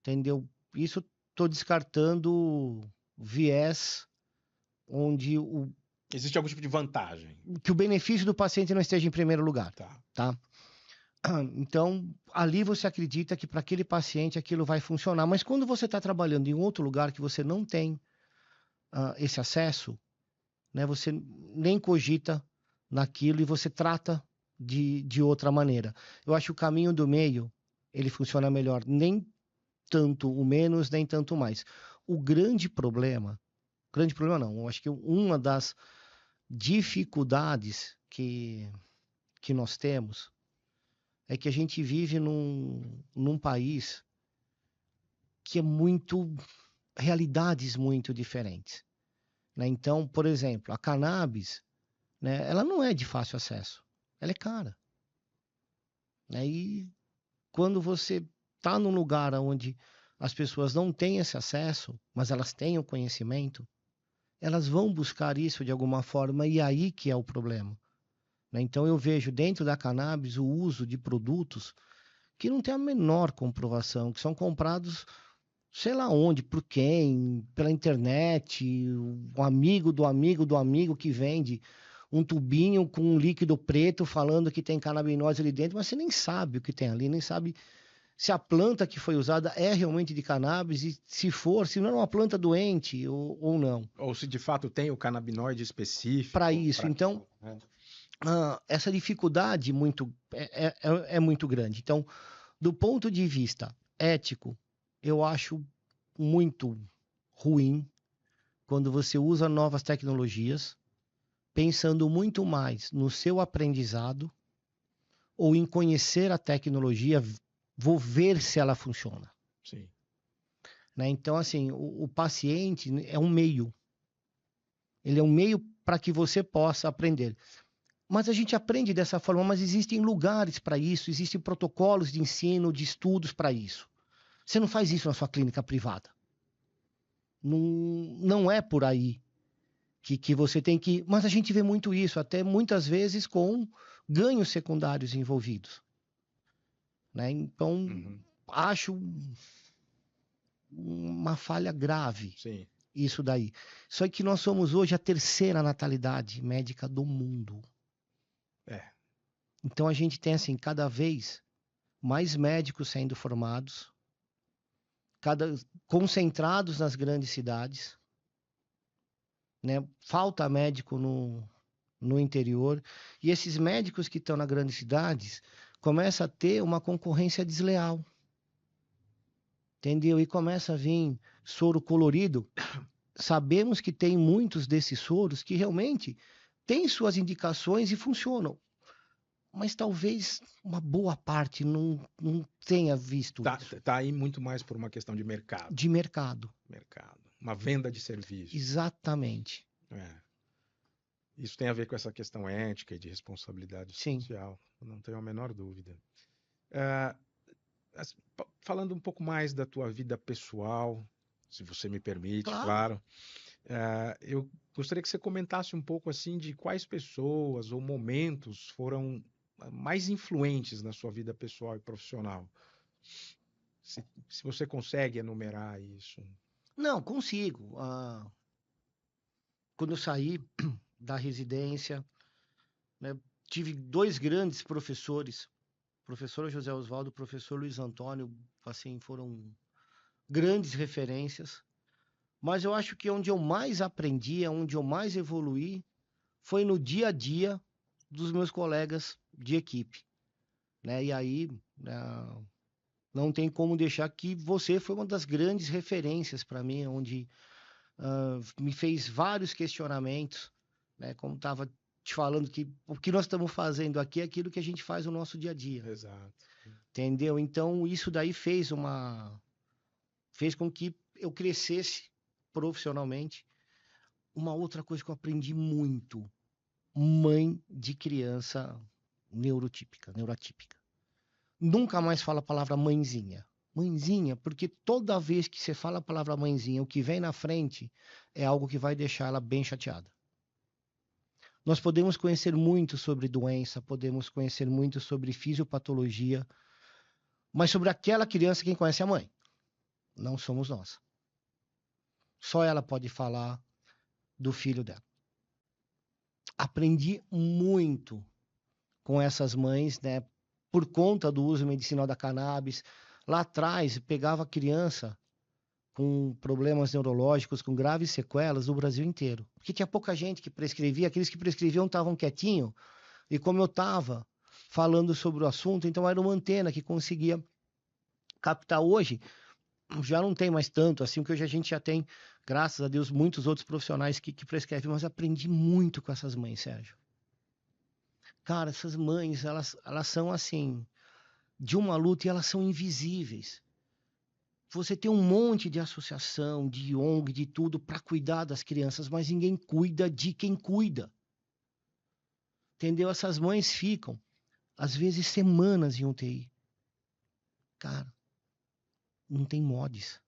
entendeu? Isso estou descartando viés onde existe algum tipo de vantagem. Que o benefício do paciente não esteja em primeiro lugar. Tá? Então, ali você acredita que para aquele paciente aquilo vai funcionar. Mas quando você está trabalhando em outro lugar que você não tem esse acesso, né, você nem cogita naquilo e você trata de outra maneira. Eu acho que o caminho do meio, ele funciona melhor. Nem tanto o menos, nem tanto o mais. O grande problema não, eu acho que uma das dificuldades que nós temos é que a gente vive num país que é realidades muito diferentes, né? Então, por exemplo, a cannabis, né, ela não é de fácil acesso, ela é cara, né? E quando você está num lugar onde as pessoas não têm esse acesso, mas elas têm o conhecimento, elas vão buscar isso de alguma forma, e aí que é o problema, né? Então eu vejo dentro da cannabis o uso de produtos que não tem a menor comprovação, que são comprados sei lá onde, por quem, pela internet, um amigo do amigo do amigo que vende um tubinho com um líquido preto falando que tem canabinose ali dentro, mas você nem sabe o que tem ali, nem sabe se a planta que foi usada é realmente de cannabis e se não é uma planta doente ou não. Ou se de fato tem o canabinoide específico. Para isso, então, essa dificuldade é muito grande. Então, do ponto de vista ético, eu acho muito ruim quando você usa novas tecnologias, pensando muito mais no seu aprendizado ou em conhecer a tecnologia, vou ver se ela funciona. Sim. Né? Então, assim, o paciente é um meio. Ele é um meio para que você possa aprender. Mas a gente aprende dessa forma, mas existem lugares para isso, existem protocolos de ensino, de estudos para isso. Você não faz isso na sua clínica privada. Não, não é por aí que você tem que. Mas a gente vê muito isso, até muitas vezes com ganhos secundários envolvidos. Né? Então, Uhum. acho uma falha grave Sim. isso daí. Só que nós somos hoje a terceira natalidade médica do mundo. É. Então a gente tem assim, cada vez mais médicos sendo formados, concentrados nas grandes cidades, né? Falta médico no interior, e esses médicos que estão nas grandes cidades começam a ter uma concorrência desleal, entendeu? E começa a vir soro colorido. Sabemos que tem muitos desses soros que realmente têm suas indicações e funcionam, mas talvez uma boa parte não tenha visto isso. Tá aí muito mais por uma questão de mercado. De mercado. Mercado. Uma venda de serviços. Exatamente. É. Isso tem a ver com essa questão ética e de responsabilidade Sim. social, não tenho a menor dúvida. Falando um pouco mais da tua vida pessoal, se você me permite, claro. Eu gostaria que você comentasse um pouco assim de quais pessoas ou momentos foram mais influentes na sua vida pessoal e profissional. Se você consegue enumerar isso. Não, consigo. Quando eu saí da residência, né, tive dois grandes professores, professor José Oswaldo, professor Luiz Antônio, assim, foram grandes referências. Mas eu acho que onde eu mais aprendi, onde eu mais evoluí, foi no dia a dia dos meus colegas de equipe, né? E aí, não tem como deixar que você foi uma das grandes referências para mim, onde me fez vários questionamentos, né? Como estava te falando que o que nós estamos fazendo aqui é aquilo que a gente faz no nosso dia a dia. Exato. Entendeu? Então, isso daí fez com que eu crescesse profissionalmente. Uma outra coisa que eu aprendi muito, mãe de criança neurotípica. Nunca mais fala a palavra mãezinha. Mãezinha, porque toda vez que você fala a palavra mãezinha, o que vem na frente é algo que vai deixar ela bem chateada. Nós podemos conhecer muito sobre doença, podemos conhecer muito sobre fisiopatologia, mas sobre aquela criança quem conhece é a mãe. Não somos nós. Só ela pode falar do filho dela. Aprendi muito com essas mães, né? Por conta do uso medicinal da cannabis. Lá atrás, pegava criança com problemas neurológicos, com graves sequelas do Brasil inteiro. Porque tinha pouca gente que prescrevia, aqueles que prescreviam estavam quietinhos, e como eu estava falando sobre o assunto, então era uma antena que conseguia captar. Hoje, já não tem mais tanto, assim, porque hoje a gente já tem, graças a Deus, muitos outros profissionais que prescrevem, mas aprendi muito com essas mães, Sérgio. Cara, essas mães, elas são assim, de uma luta e elas são invisíveis. Você tem um monte de associação, de ONG, de tudo para cuidar das crianças, mas ninguém cuida de quem cuida. Entendeu? Essas mães ficam, às vezes, semanas em UTI. Cara, não tem mods.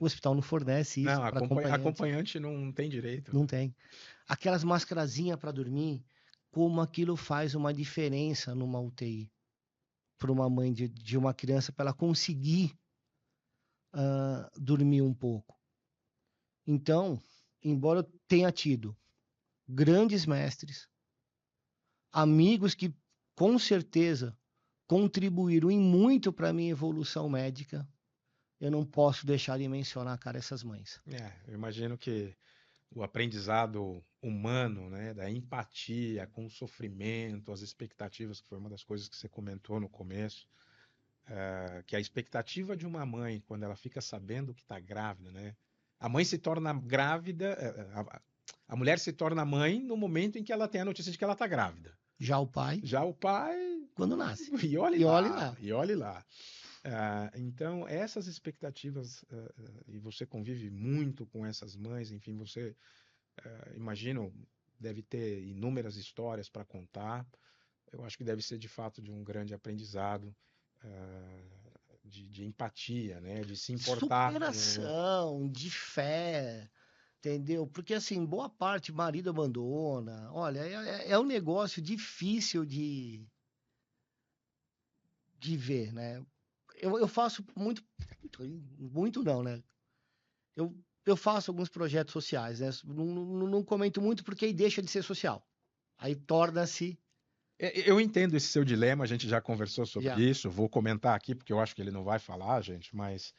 O hospital não fornece isso Não, para acompanhante. acompanhante não tem direito. Não tem. Aquelas mascarazinhas para dormir, como aquilo faz uma diferença numa UTI para uma mãe de uma criança, para ela conseguir dormir um pouco. Então, embora eu tenha tido grandes mestres, amigos que com certeza contribuíram em muito para a minha evolução médica, eu não posso deixar de mencionar, cara, essas mães. Eu imagino que o aprendizado humano, né, da empatia com o sofrimento, as expectativas, que foi uma das coisas que você comentou no começo, que a expectativa de uma mãe, quando ela fica sabendo que está grávida, né, A mãe se torna grávida, a mulher se torna mãe no momento em que ela tem a notícia de que ela está grávida. Já o pai, Já o pai, quando nasce. e olhe E olhe lá, lá. e olhe lá. Então, essas expectativas, e você convive muito com essas mães, enfim, você, imagino, deve ter inúmeras histórias para contar. Eu acho que deve ser, de fato, de um grande aprendizado, de empatia, né? De se importar com o outro. Superação, de fé, entendeu? Porque, assim, boa parte marido abandona. Olha, é um negócio difícil de ver, né? Eu faço muito não, né? Eu faço alguns projetos sociais, né? Não comento muito porque aí deixa de ser social. Aí torna-se Eu entendo esse seu dilema, a gente já conversou sobre já. isso, vou comentar aqui porque eu acho que ele não vai falar, gente, mas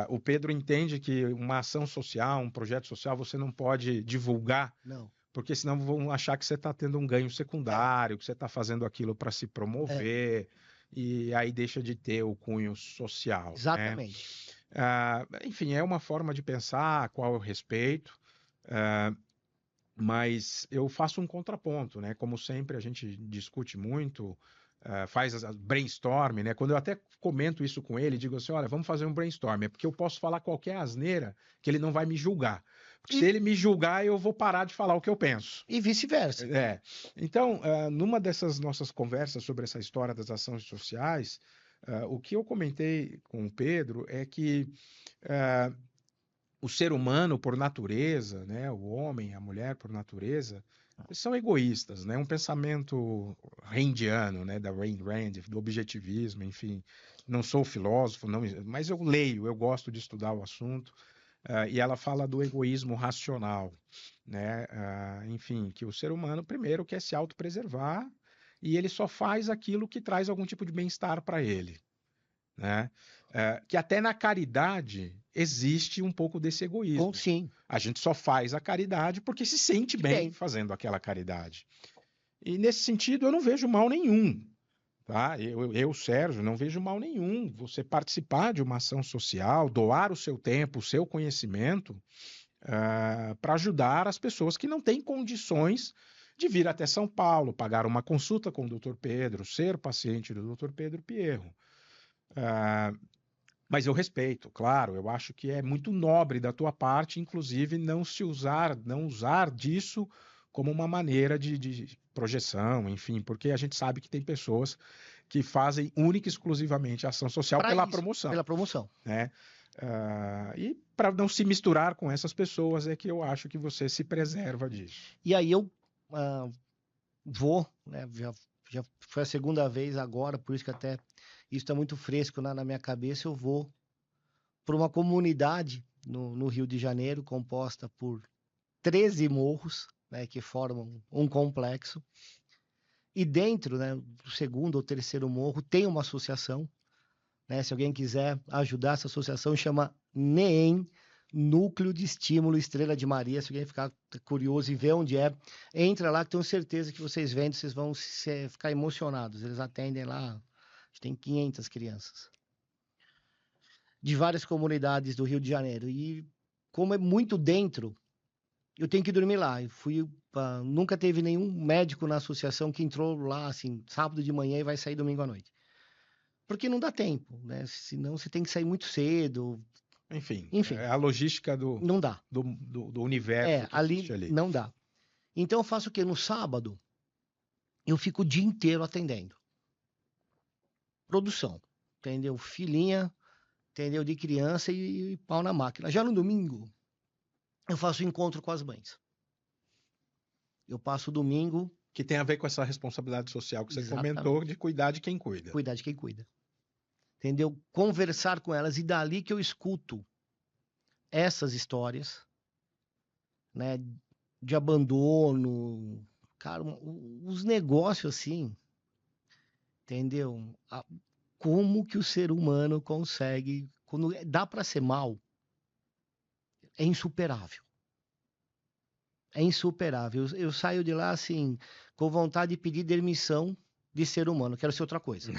o Pedro entende que uma ação social, um projeto social, você não pode divulgar, Não. porque senão vão achar que você está tendo um ganho secundário, que você está fazendo aquilo para se É, promover, e aí deixa de ter o cunho social, né? exatamente. Enfim, é uma forma de pensar, a qual eu respeito, mas eu faço um contraponto, né? Como sempre, a gente discute muito, faz as brainstorm, né? Quando eu até comento isso com ele, digo assim, olha, vamos fazer um brainstorm, é porque eu posso falar qualquer asneira que ele não vai me julgar. Porque E, se ele me julgar, eu vou parar de falar o que eu penso. e vice-versa. Então, numa dessas nossas conversas sobre essa história das ações sociais, o que eu comentei com o Pedro é que o ser humano, por natureza, né, o homem, a mulher, por natureza, eles são egoístas, né? Um pensamento randiano, né, da Ayn Rand, do objetivismo, enfim. Não sou filósofo, não, mas eu leio, eu gosto de estudar o assunto. E ela fala do egoísmo racional, né? Enfim, que o ser humano primeiro quer se autopreservar e ele só faz aquilo que traz algum tipo de bem-estar para ele, né? Que até na caridade existe um pouco desse egoísmo. Sim, A gente só faz a caridade porque se sente que bem bem. fazendo aquela caridade. E nesse sentido eu não vejo mal nenhum, tá? Sérgio, não vejo mal nenhum você participar de uma ação social, doar o seu tempo, o seu conhecimento, para ajudar as pessoas que não têm condições de vir até São Paulo, pagar uma consulta com o Dr. Pedro, ser paciente do Dr. Pedro Pierro. Mas eu respeito, claro, eu acho que é muito nobre da tua parte, inclusive, não usar disso como uma maneira de projeção, enfim, porque a gente sabe que tem pessoas que fazem única e exclusivamente ação social Para pela isso, promoção, pela promoção. né? E para não se misturar com essas pessoas é que eu acho que você se preserva disso. E aí eu vou, né? Já foi a segunda vez agora, por isso que até isso está muito fresco na minha cabeça. Eu vou para uma comunidade no Rio de Janeiro, composta por 13 morros, né, que formam um complexo. E dentro, né, do segundo ou terceiro morro tem uma associação, né? Se alguém quiser ajudar, essa associação chama NEEM, Núcleo de Estímulo Estrela de Maria. Se alguém ficar curioso e ver onde é, entra lá que tenho certeza que vocês vendo, vocês vão ficar emocionados. Eles atendem lá, tem 500 crianças de várias comunidades do Rio de Janeiro. E como é muito dentro, eu tenho que dormir lá. Eu nunca teve nenhum médico na associação que entrou lá assim sábado de manhã e vai sair domingo à noite. Porque não dá tempo, né? Senão você tem que sair muito cedo. Enfim, Enfim, é a logística não dá. do universo que existe Ali ali. não dá. Então eu faço o quê? No sábado, eu fico o dia inteiro atendendo. Produção, entendeu? Filhinha, entendeu? De criança e pau na máquina. Já no domingo, eu faço encontro com as mães. Eu passo o domingo. Que tem a ver com essa responsabilidade social que você comentou, Exatamente. de cuidar de quem cuida. Cuidar de quem cuida. Entendeu? Conversar com elas. E dali que eu escuto essas histórias, né? De abandono. Cara, os negócios assim, entendeu? Como que o ser humano consegue, quando dá para ser mal, é insuperável. É insuperável. Eu saio de lá assim, com vontade de pedir demissão de ser humano. Quero ser outra coisa.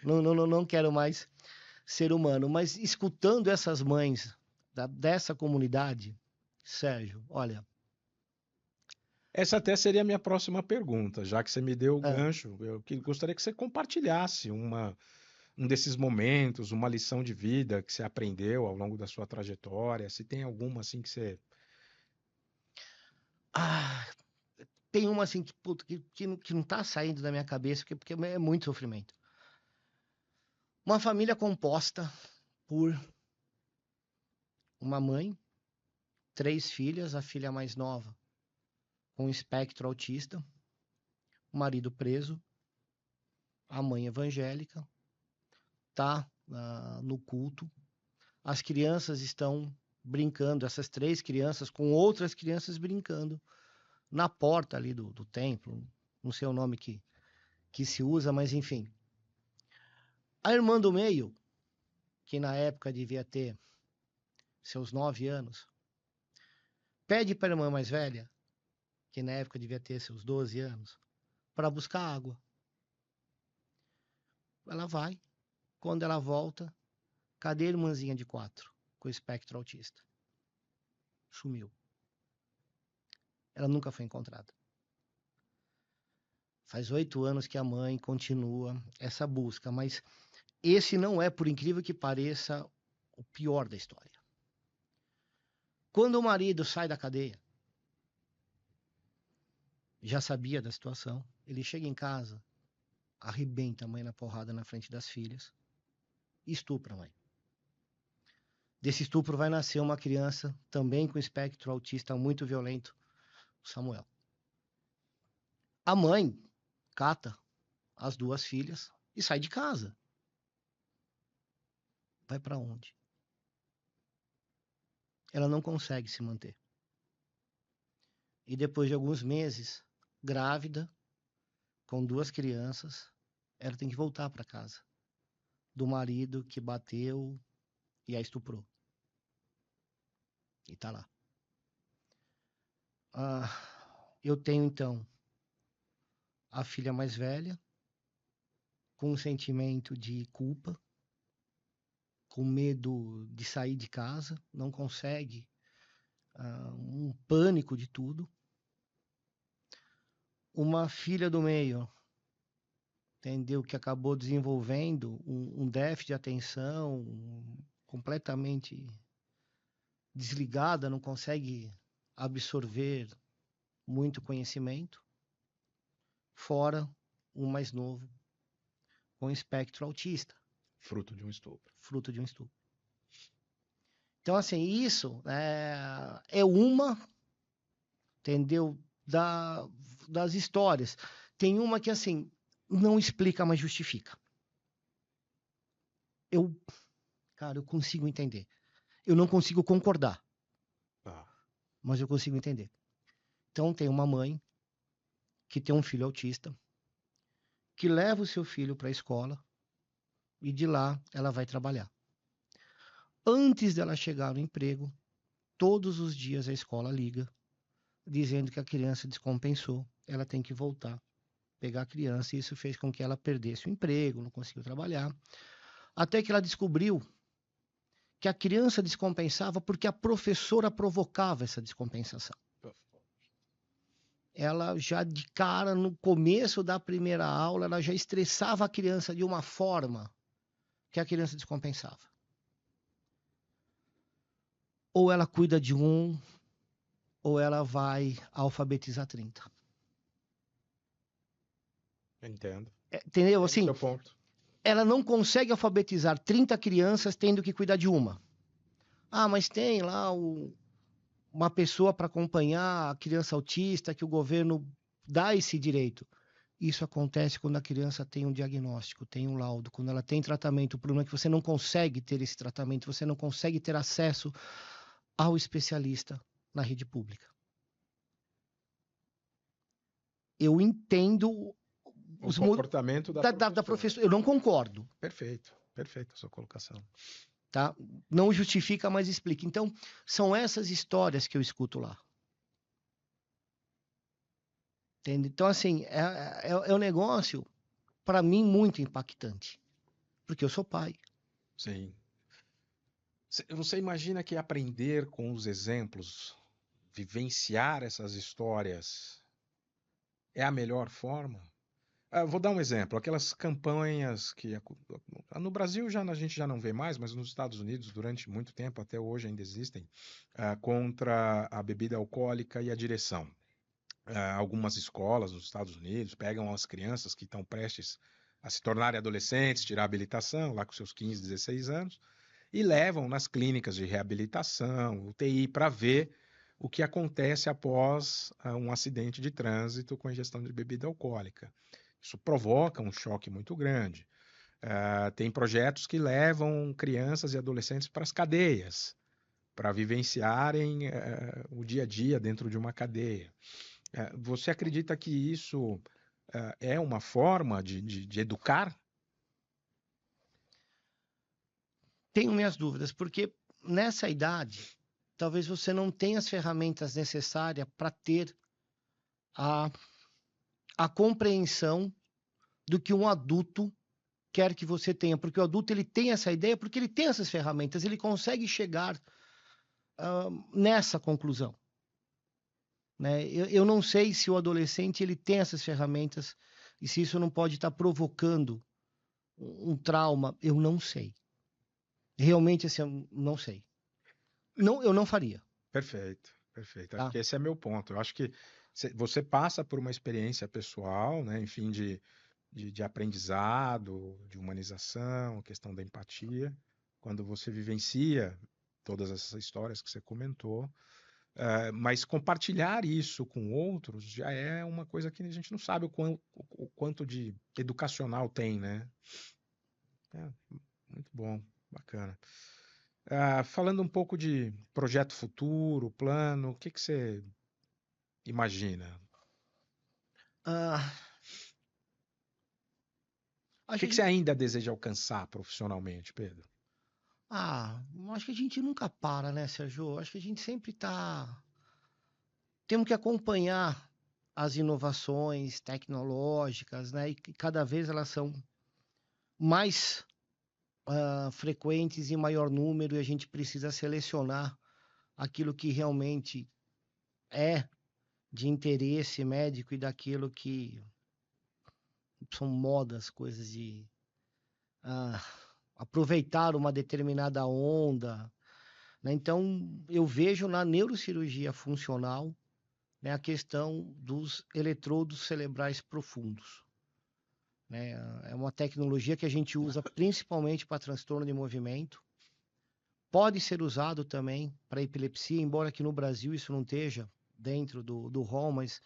Não quero mais ser humano. Mas escutando essas mães dessa comunidade, Sérgio, olha. Essa até seria a minha próxima pergunta, já que você me deu o Ah, gancho. Gostaria que você compartilhasse um desses momentos, uma lição de vida que você aprendeu ao longo da sua trajetória. Se tem alguma assim que você. ah, tem uma assim que, puta, que não tá saindo da minha cabeça, porque é muito sofrimento. Uma família composta por uma mãe, 3 filhas, a filha mais nova com espectro autista, o marido preso, a mãe evangélica, tá no culto. As crianças estão brincando, essas 3 crianças com outras crianças brincando na porta ali do templo. Não sei o nome que se usa, mas enfim. A irmã do meio, que na época devia ter seus 9 anos, pede para a irmã mais velha, que na época devia ter seus 12 anos, para buscar água. Ela vai, quando ela volta, cadê a irmãzinha de 4 com espectro autista? Sumiu. Ela nunca foi encontrada. Faz 8 anos que a mãe continua essa busca, mas esse não é, por incrível que pareça, o pior da história. Quando o marido sai da cadeia, já sabia da situação, ele chega em casa, arrebenta a mãe na porrada na frente das filhas e estupra a mãe. Desse estupro vai nascer uma criança também com espectro autista muito violento, o Samuel. A mãe cata as 2 filhas e sai de casa. Vai para onde? Ela não consegue se manter. E depois de alguns meses, grávida, com 2 crianças, ela tem que voltar para casa do marido que bateu e a estuprou. E tá lá. Eu tenho então a filha mais velha com um sentimento de culpa, com medo de sair de casa, não consegue, um pânico de tudo. Uma filha do meio, entendeu, que acabou desenvolvendo um déficit de atenção, completamente desligada, não consegue absorver muito conhecimento, fora o mais novo com espectro autista, Fruto de um estupro. fruto de um estupro. Então, assim, isso é uma, entendeu, das histórias. Tem uma que, assim, não explica, mas justifica. Cara, eu consigo entender. Eu não consigo concordar, Ah, mas eu consigo entender. Então, tem uma mãe que tem um filho autista, que leva o seu filho para a escola e de lá ela vai trabalhar. Antes dela chegar no emprego, todos os dias a escola liga, dizendo que a criança descompensou, ela tem que voltar, pegar a criança, e isso fez com que ela perdesse o emprego, não conseguiu trabalhar, até que ela descobriu que a criança descompensava porque a professora provocava essa descompensação. Ela já de cara, no começo da primeira aula, ela já estressava a criança de uma forma que a criança descompensava. Ou ela cuida de um, ou ela vai alfabetizar 30. entendo. Entendeu? Entendo o Assim, seu ponto. ela não consegue alfabetizar 30 crianças tendo que cuidar de uma. Ah, mas tem lá uma pessoa para acompanhar a criança autista, que o governo dá esse direito. Isso acontece quando a criança tem um diagnóstico, tem um laudo, quando ela tem tratamento. O problema é que você não consegue ter esse tratamento, você não consegue ter acesso ao especialista na rede pública. Eu entendo O comportamento da professora. Eu não concordo. Perfeito, perfeito a sua colocação. Tá? Não justifica, mas explica. Então, são essas histórias que eu escuto lá. Entende? Então, assim, é um negócio, para mim, muito impactante. Porque eu sou pai. Sim. Você imagina que aprender com os exemplos, vivenciar essas histórias, é a melhor forma? Vou dar um exemplo, aquelas campanhas que no Brasil a gente já não vê mais, mas nos Estados Unidos durante muito tempo, até hoje ainda existem, contra a bebida alcoólica e a direção. Algumas escolas nos Estados Unidos pegam as crianças que estão prestes a se tornarem adolescentes, tirar a habilitação, lá com seus 15, 16 anos, e levam nas clínicas de reabilitação, UTI, para ver o que acontece após um acidente de trânsito com ingestão de bebida alcoólica. Isso provoca um choque muito grande. Tem projetos que levam crianças e adolescentes para as cadeias, para vivenciarem o dia a dia dentro de uma cadeia. Você acredita que isso é uma forma de educar? Tenho minhas dúvidas, porque nessa idade, talvez você não tenha as ferramentas necessárias para ter a, a compreensão do que um adulto quer que você tenha, porque o adulto ele tem essa ideia, porque ele tem essas ferramentas, ele consegue chegar nessa conclusão, né? Eu não sei se o adolescente ele tem essas ferramentas e se isso não pode estar provocando um trauma, eu não sei. Realmente, assim, eu não sei. Não, eu não faria, Perfeito, perfeito. Acho tá? que esse é meu ponto. Eu acho que você passa por uma experiência pessoal, né, enfim, de aprendizado, de humanização, questão da empatia, quando você vivencia todas essas histórias que você comentou, mas compartilhar isso com outros já é uma coisa que a gente não sabe o quanto de educacional tem, né? É, muito bom, bacana. Falando um pouco de projeto futuro, plano, o que que você imagina? Ah, O acho que que a que você gente, ainda deseja alcançar profissionalmente, Pedro? acho que a gente nunca para, né, Sérgio? Acho que a gente sempre tá. Temos que acompanhar as inovações tecnológicas, né? E que cada vez elas são mais frequentes em maior número e a gente precisa selecionar aquilo que realmente é de interesse médico e daquilo que são modas, coisas de ah, aproveitar uma determinada onda, né? Então, eu vejo na neurocirurgia funcional, né, a questão dos eletrodos cerebrais profundos, né? É uma tecnologia que a gente usa principalmente para transtorno de movimento. Pode ser usado também para epilepsia, embora aqui no Brasil isso não esteja dentro do rol, mas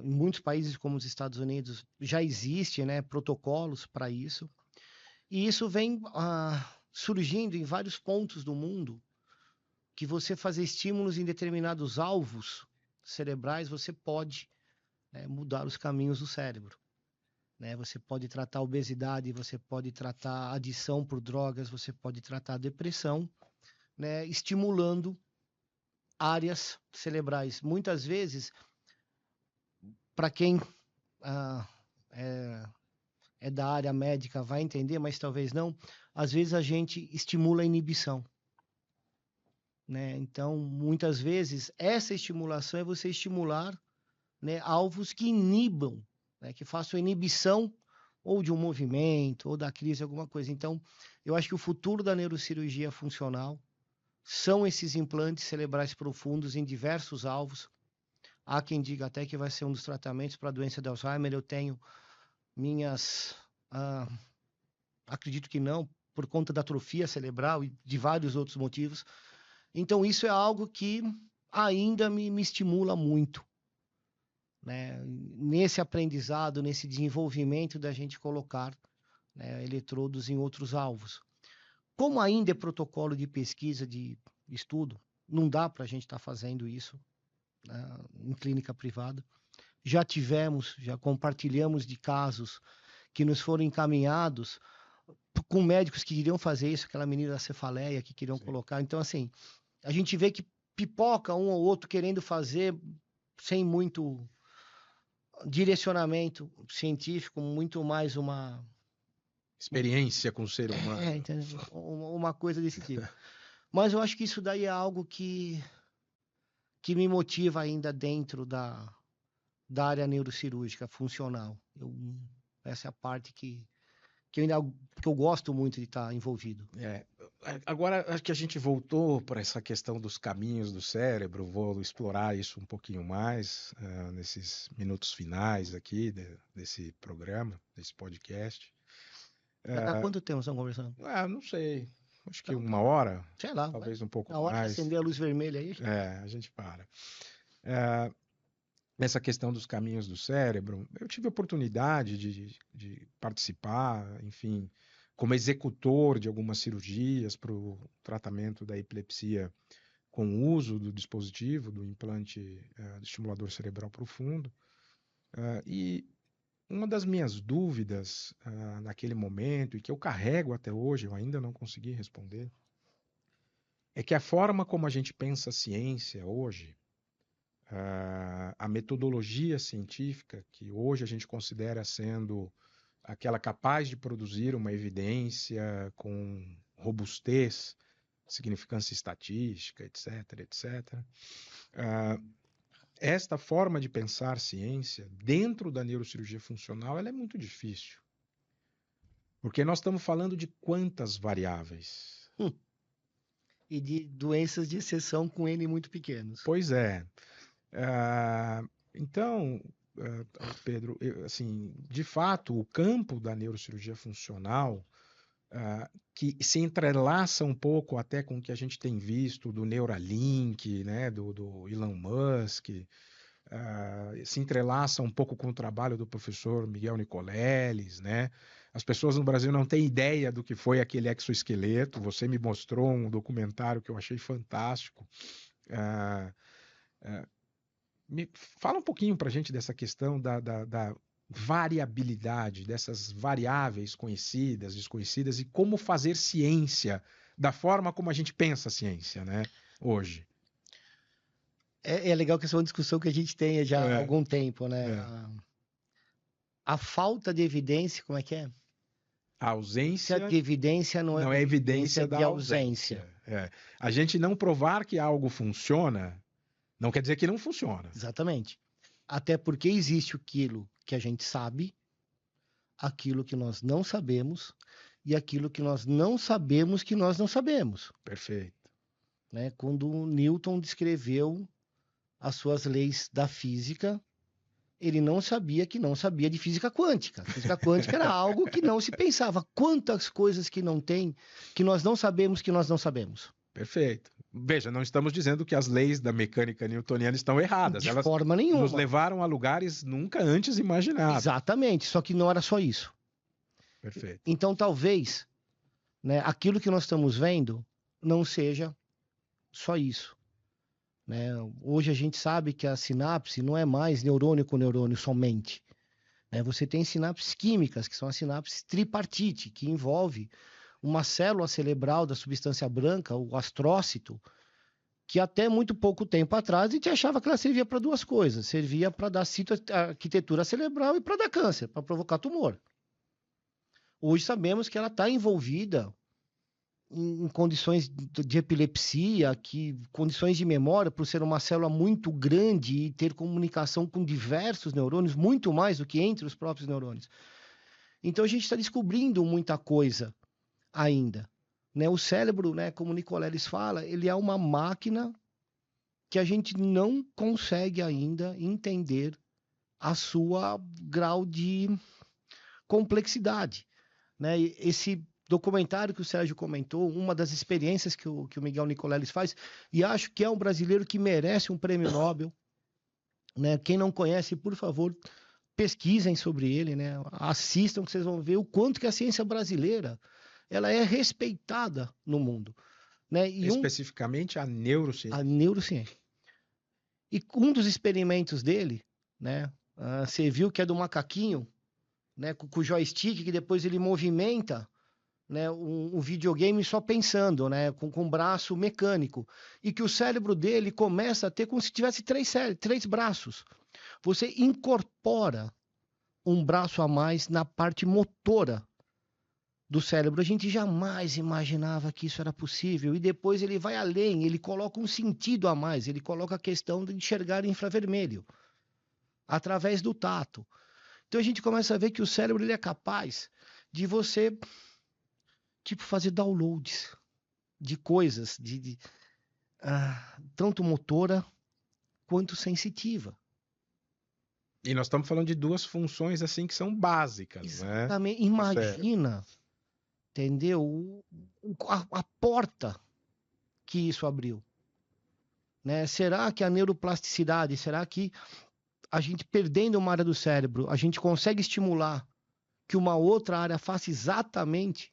em muitos países como os Estados Unidos já existe, né, protocolos para isso. E isso vem surgindo em vários pontos do mundo, que você fazer estímulos em determinados alvos cerebrais, você pode, né, mudar os caminhos do cérebro. Né? Você pode tratar obesidade, você pode tratar adição por drogas, você pode tratar depressão, né, estimulando áreas cerebrais. Muitas vezes, para quem ah, é, é da área médica vai entender, mas talvez não, às vezes a gente estimula a inibição. Né? Então, muitas vezes, essa estimulação é você estimular, né, alvos que inibam, né, que façam inibição ou de um movimento, ou da crise, alguma coisa. Então, eu acho que o futuro da neurocirurgia funcional são esses implantes cerebrais profundos em diversos alvos. Há quem diga até que vai ser um dos tratamentos para a doença de Alzheimer. Eu tenho minhas. Ah, acredito que não, por conta da atrofia cerebral e de vários outros motivos. Então, isso é algo que ainda me estimula muito, né? Nesse aprendizado, nesse desenvolvimento da gente colocar, né, eletrodos em outros alvos. Como ainda é protocolo de pesquisa, de estudo, não dá para a gente estar fazendo isso, né, em clínica privada. Já compartilhamos de casos que nos foram encaminhados com médicos que queriam fazer isso, aquela menina da cefaleia que queriam Sim. colocar. Então, assim, a gente vê que pipoca um ou outro querendo fazer sem muito direcionamento científico, muito mais experiência com o ser humano. Entendeu? Uma coisa desse tipo. Mas eu acho que isso daí é algo que me motiva ainda dentro da área neurocirúrgica funcional. Essa é a parte que eu gosto muito de estar envolvido. Agora, acho que a gente voltou para essa questão dos caminhos do cérebro, vou explorar isso um pouquinho mais nesses minutos finais aqui desse programa, desse podcast. Há quanto tempo estamos conversando? Não sei, acho que Então, 1 hora, sei lá. talvez um pouco Na hora que mais. acender a luz vermelha aí. A gente para. Nessa questão dos caminhos do cérebro, eu tive a oportunidade de participar, enfim, como executor de algumas cirurgias para o tratamento da epilepsia com o uso do dispositivo, do implante do estimulador cerebral profundo. E uma das minhas dúvidas naquele momento, e que eu carrego até hoje, eu ainda não consegui responder, é que a forma como a gente pensa a ciência hoje, a metodologia científica, que hoje a gente considera sendo aquela capaz de produzir uma evidência com robustez, significância estatística, etc., etc. Esta forma de pensar ciência dentro da neurocirurgia funcional, ela é muito difícil. Porque nós estamos falando de quantas variáveis? E de doenças de exceção com N muito pequenos. Pois é. Então, Pedro, assim, de fato, o campo da neurocirurgia funcional, que se entrelaça um pouco até com o que a gente tem visto do Neuralink, né, do Elon Musk, se entrelaça um pouco com o trabalho do professor Miguel Nicoleles, né? As pessoas no Brasil não têm ideia do que foi aquele exoesqueleto. Você me mostrou um documentário que eu achei fantástico. Fala um pouquinho para a gente dessa questão da variabilidade, dessas variáveis conhecidas, desconhecidas, e como fazer ciência da forma como a gente pensa a ciência, né, hoje. É legal que essa é uma discussão que a gente tem já há algum tempo, né? A falta de evidência, como é que é? A ausência de evidência não é evidência da ausência. A gente não provar que algo funciona não quer dizer que não funciona. Exatamente. Até porque existe aquilo que a gente sabe, aquilo que nós não sabemos e aquilo que nós não sabemos que nós não sabemos. Perfeito. Né? Quando o Newton descreveu as suas leis da física, ele não sabia que não sabia de física quântica. Física quântica era algo que não se pensava. Quantas coisas que não tem, que nós não sabemos que nós não sabemos. Perfeito. Veja, não estamos dizendo que as leis da mecânica newtoniana estão erradas. De forma nenhuma. Nos levaram a lugares nunca antes imaginados. Exatamente, só que não era só isso. Perfeito. Então, talvez, né, aquilo que nós estamos vendo não seja só isso. Né? Hoje a gente sabe que a sinapse não é mais neurônio com neurônio somente. Né? Você tem sinapses químicas, que são as sinapses tripartite, que envolve uma célula cerebral da substância branca, o astrócito, que até muito pouco tempo atrás a gente achava que ela servia para duas coisas. Servia para dar arquitetura cerebral e para dar câncer, para provocar tumor. Hoje sabemos que ela está envolvida em condições de epilepsia, condições de memória, por ser uma célula muito grande e ter comunicação com diversos neurônios, muito mais do que entre os próprios neurônios. Então a gente está descobrindo muita coisa ainda. Né? O cérebro, né, como o Nicoleles fala, ele é uma máquina que a gente não consegue ainda entender a sua grau de complexidade. Né? Esse documentário que o Sérgio comentou, uma das experiências que o Miguel Nicoleles faz, e acho que é um brasileiro que merece um prêmio Nobel. Né? Quem não conhece, por favor, pesquisem sobre ele, né? Assistam, que vocês vão ver o quanto que a ciência brasileira ela é respeitada no mundo. Né? E especificamente a neurociência. A neurociência. E um dos experimentos dele, né, você viu que é do macaquinho, né, com o joystick, que depois ele movimenta, né, um videogame só pensando, né, com um braço mecânico. E que o cérebro dele começa a ter como se tivesse três braços. Você incorpora um braço a mais na parte motora do cérebro. A gente jamais imaginava que isso era possível. E depois ele vai além, ele coloca um sentido a mais, ele coloca a questão de enxergar infravermelho através do tato. Então a gente começa a ver que o cérebro ele é capaz de você, tipo, fazer downloads de coisas, tanto motora quanto sensitiva. E nós estamos falando de duas funções assim que são básicas, né? Exatamente. Do cérebro. Imagina, entendeu? A porta que isso abriu. Né? Será que a neuroplasticidade, será que a gente perdendo uma área do cérebro, a gente consegue estimular que uma outra área faça exatamente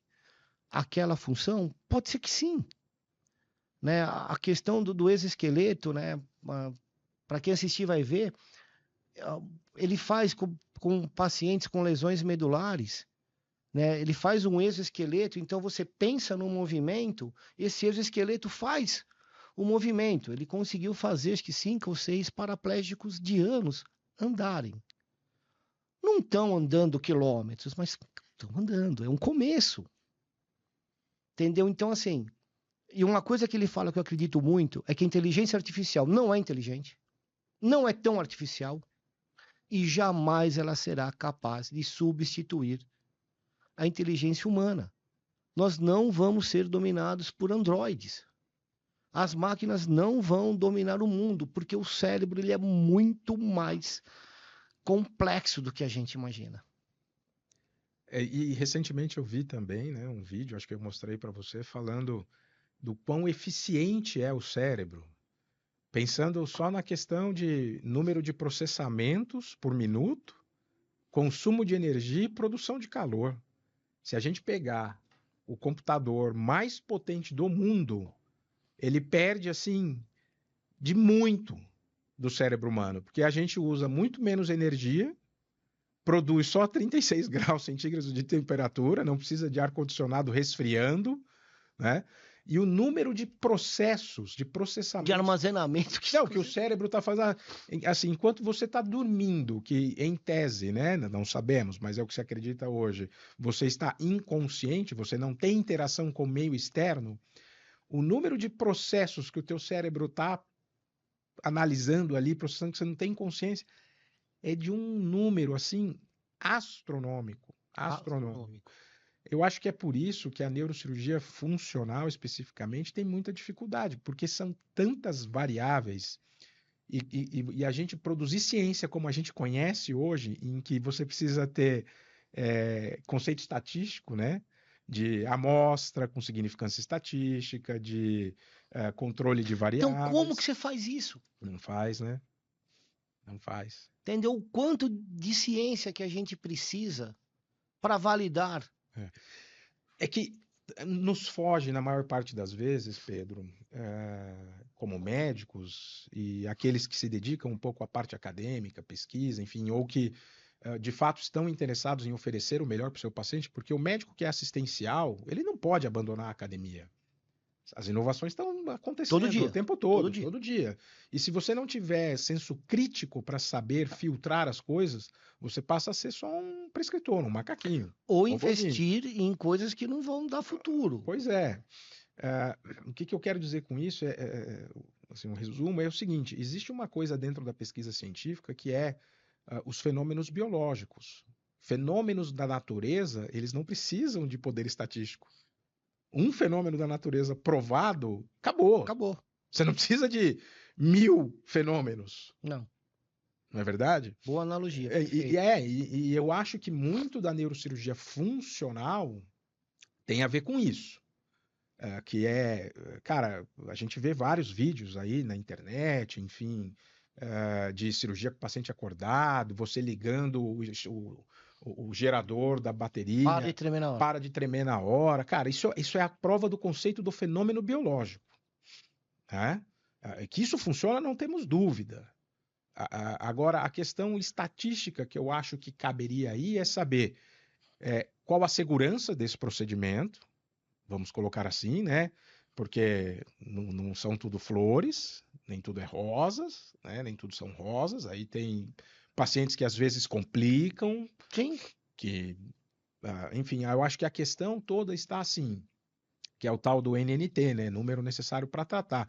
aquela função? Pode ser que sim. Né? A questão do exoesqueleto, né? Para quem assistir vai ver, ele faz com pacientes com lesões medulares, né? Ele faz um exoesqueleto, então você pensa no movimento, esse exoesqueleto faz o movimento. Ele conseguiu fazer, acho que 5 ou 6 paraplégicos de anos andarem. Não estão andando quilômetros, mas estão andando. É um começo. Entendeu? Então, assim, e uma coisa que ele fala que eu acredito muito é que a inteligência artificial não é inteligente, não é tão artificial e jamais ela será capaz de substituir a inteligência humana. Nós não vamos ser dominados por androides. As máquinas não vão dominar o mundo, porque o cérebro ele é muito mais complexo do que a gente imagina. E recentemente eu vi também, né, um vídeo, acho que eu mostrei para você, falando do quão eficiente é o cérebro, pensando só na questão de número de processamentos por minuto, consumo de energia e produção de calor. Se a gente pegar o computador mais potente do mundo, ele perde assim de muito do cérebro humano, porque a gente usa muito menos energia, produz só 36 graus centígrados de temperatura, não precisa de ar-condicionado resfriando, né? E o número de processos, de processamento... De armazenamento. Que o cérebro está fazendo... Assim, enquanto você está dormindo, que em tese, né? Não sabemos, mas é o que se acredita hoje, você está inconsciente, você não tem interação com o meio externo, o número de processos que o teu cérebro está analisando ali, processando, que você não tem consciência, é de um número, assim, astronômico. Astronômico. Eu acho que é por isso que a neurocirurgia funcional, especificamente, tem muita dificuldade, porque são tantas variáveis e a gente produzir ciência como a gente conhece hoje, em que você precisa ter conceito estatístico, né? De amostra com significância estatística, de controle de variáveis. Então, como que você faz isso? Não faz, né? Não faz. Entendeu? O quanto de ciência que a gente precisa para validar. É que nos foge, na maior parte das vezes, Pedro, como médicos e aqueles que se dedicam um pouco à parte acadêmica, pesquisa, enfim, ou que de fato estão interessados em oferecer o melhor para o seu paciente, porque o médico que é assistencial, ele não pode abandonar a academia. As inovações estão acontecendo o tempo todo, todo dia. E se você não tiver senso crítico para saber filtrar as coisas, você passa a ser só um prescritor, um macaquinho. Ou investir em coisas que não vão dar futuro. Pois é. O que eu quero dizer com isso assim, um resumo é o seguinte: existe uma coisa dentro da pesquisa científica que é os fenômenos biológicos. Fenômenos da natureza, eles não precisam de poder estatístico. Um fenômeno da natureza provado, acabou. Acabou. Você não precisa de 1000 fenômenos. Não. Não é verdade? Boa analogia. E eu acho que muito da neurocirurgia funcional tem a ver com isso. Cara, a gente vê vários vídeos aí na internet, enfim, de cirurgia com paciente acordado, você ligando o gerador da bateria. Para de tremer na hora. Para de tremer na hora. Cara, isso é a prova do conceito do fenômeno biológico. Né? Que isso funciona, não temos dúvida. Agora, a questão estatística que eu acho que caberia aí é saber qual a segurança desse procedimento, vamos colocar assim, né? Porque não são tudo flores, nem tudo é rosas, né? Nem tudo são rosas. Aí tem pacientes que às vezes complicam, Sim. que enfim, eu acho que a questão toda está assim, que é o tal do NNT, né? Número necessário para tratar.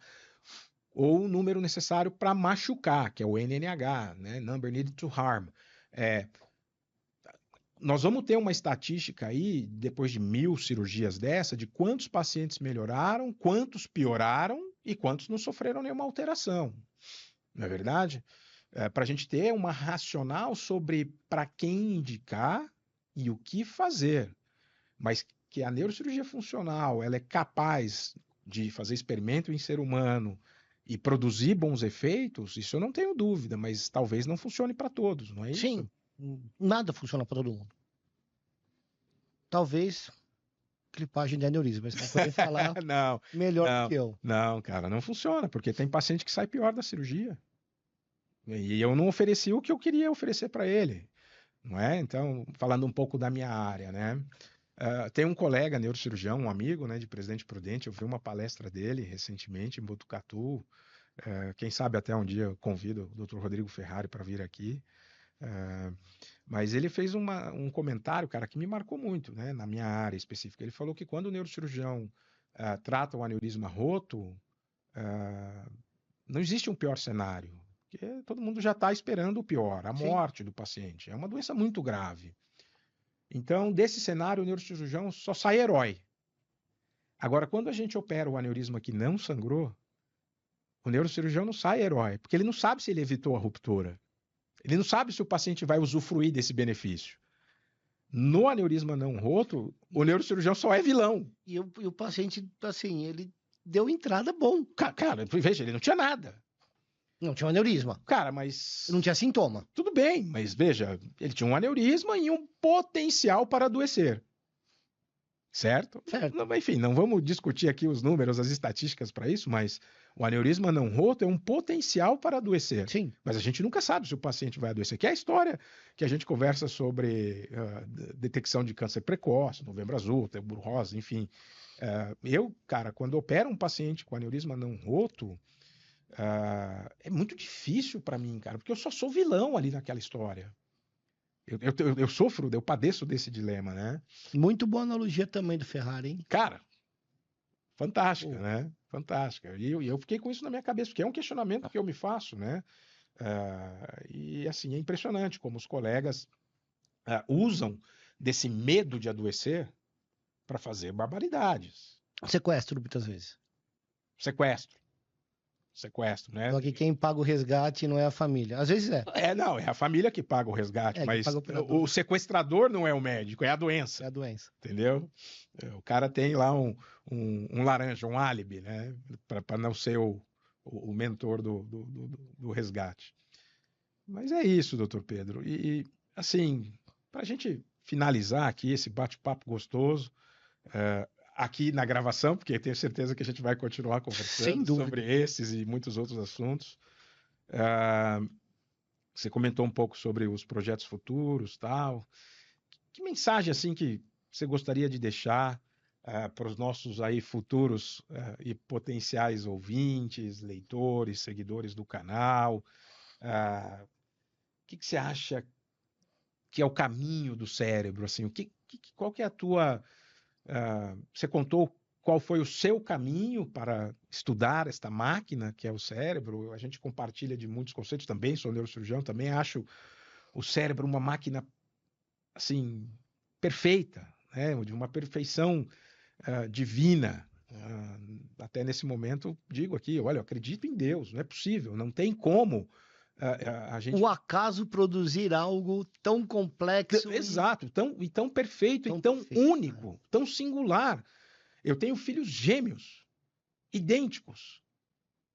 Ou o número necessário para machucar, que é o NNH, né? Number needed to harm. Nós vamos ter uma estatística aí, depois de 1000 cirurgias dessa, de quantos pacientes melhoraram, quantos pioraram e quantos não sofreram nenhuma alteração. Não é verdade? Para a gente ter uma racional sobre para quem indicar e o que fazer. Mas que a neurocirurgia funcional ela é capaz de fazer experimento em ser humano e produzir bons efeitos, isso eu não tenho dúvida, mas talvez não funcione para todos, não é isso? Sim, nada funciona para todo mundo. Talvez clipagem de aneurisma, mas vai poder falar Não, melhor do que eu. não, cara, não funciona, porque tem paciente que sai pior da cirurgia. E eu não ofereci o que eu queria oferecer para ele, não é? Então, falando um pouco da minha área, né? Tem um colega neurocirurgião, um amigo, né, de Presidente Prudente, eu vi uma palestra dele recentemente em Botucatu. Quem sabe até um dia eu convido o Dr. Rodrigo Ferrari para vir aqui. Mas ele fez um comentário, cara, que me marcou muito, né, na minha área específica. Ele falou que quando o neurocirurgião trata o aneurisma roto, não existe um pior cenário, porque todo mundo já está esperando o pior, a morte do paciente. É uma doença muito grave. Então, desse cenário, o neurocirurgião só sai herói. Agora, quando a gente opera o aneurisma que não sangrou, o neurocirurgião não sai herói, porque ele não sabe se ele evitou a ruptura. Ele não sabe se o paciente vai usufruir desse benefício. No aneurisma não roto, o neurocirurgião só é vilão. E o paciente, assim, ele deu entrada bom. Cara, veja, ele não tinha nada. Não tinha um aneurisma. Cara, mas... Não tinha sintoma. Tudo bem, mas veja, ele tinha um aneurisma e um potencial para adoecer. Certo? Enfim, não vamos discutir aqui os números, as estatísticas para isso, mas o aneurisma não roto é um potencial para adoecer. Sim. Mas a gente nunca sabe se o paciente vai adoecer, que é a história que a gente conversa sobre detecção de câncer precoce, Novembro Azul, Outubro Rosa, enfim. Cara, quando opero um paciente com aneurisma não roto, é muito difícil para mim, cara, porque eu só sou vilão ali naquela história. Eu sofro, eu padeço desse dilema, né? Muito boa analogia também do Ferrari, hein? Cara, fantástica, né? Fantástica. E eu fiquei com isso na minha cabeça, porque é um questionamento que eu me faço, né? E assim, é impressionante como os colegas usam desse medo de adoecer para fazer barbaridades. Sequestro, muitas vezes. Sequestro, né? Só que quem paga o resgate não é a família. Às vezes é. Não, é a família que paga o resgate, mas o sequestrador não é o médico, é a doença. É a doença. Entendeu? O cara tem lá um laranja, um álibi, né? Para não ser o mentor do resgate. Mas é isso, doutor Pedro. E assim, para a gente finalizar aqui esse bate-papo gostoso, aqui na gravação, porque tenho certeza que a gente vai continuar conversando sobre esses e muitos outros assuntos. Você comentou um pouco sobre os projetos futuros, tal. Que mensagem assim que você gostaria de deixar para os nossos aí futuros e potenciais ouvintes, leitores, seguidores do canal? O que você acha que é o caminho do cérebro? Assim, qual que é a tua... você contou qual foi o seu caminho para estudar esta máquina que é o cérebro. A gente compartilha de muitos conceitos também, sou neurocirurgião, também acho o cérebro uma máquina assim, perfeita, né? De uma perfeição divina. Até nesse momento, digo aqui, olha, eu acredito em Deus, não é possível, não tem como a gente... O acaso produzir algo tão complexo... Exato, tão perfeito, e tão único, tão singular. Eu tenho filhos gêmeos, idênticos.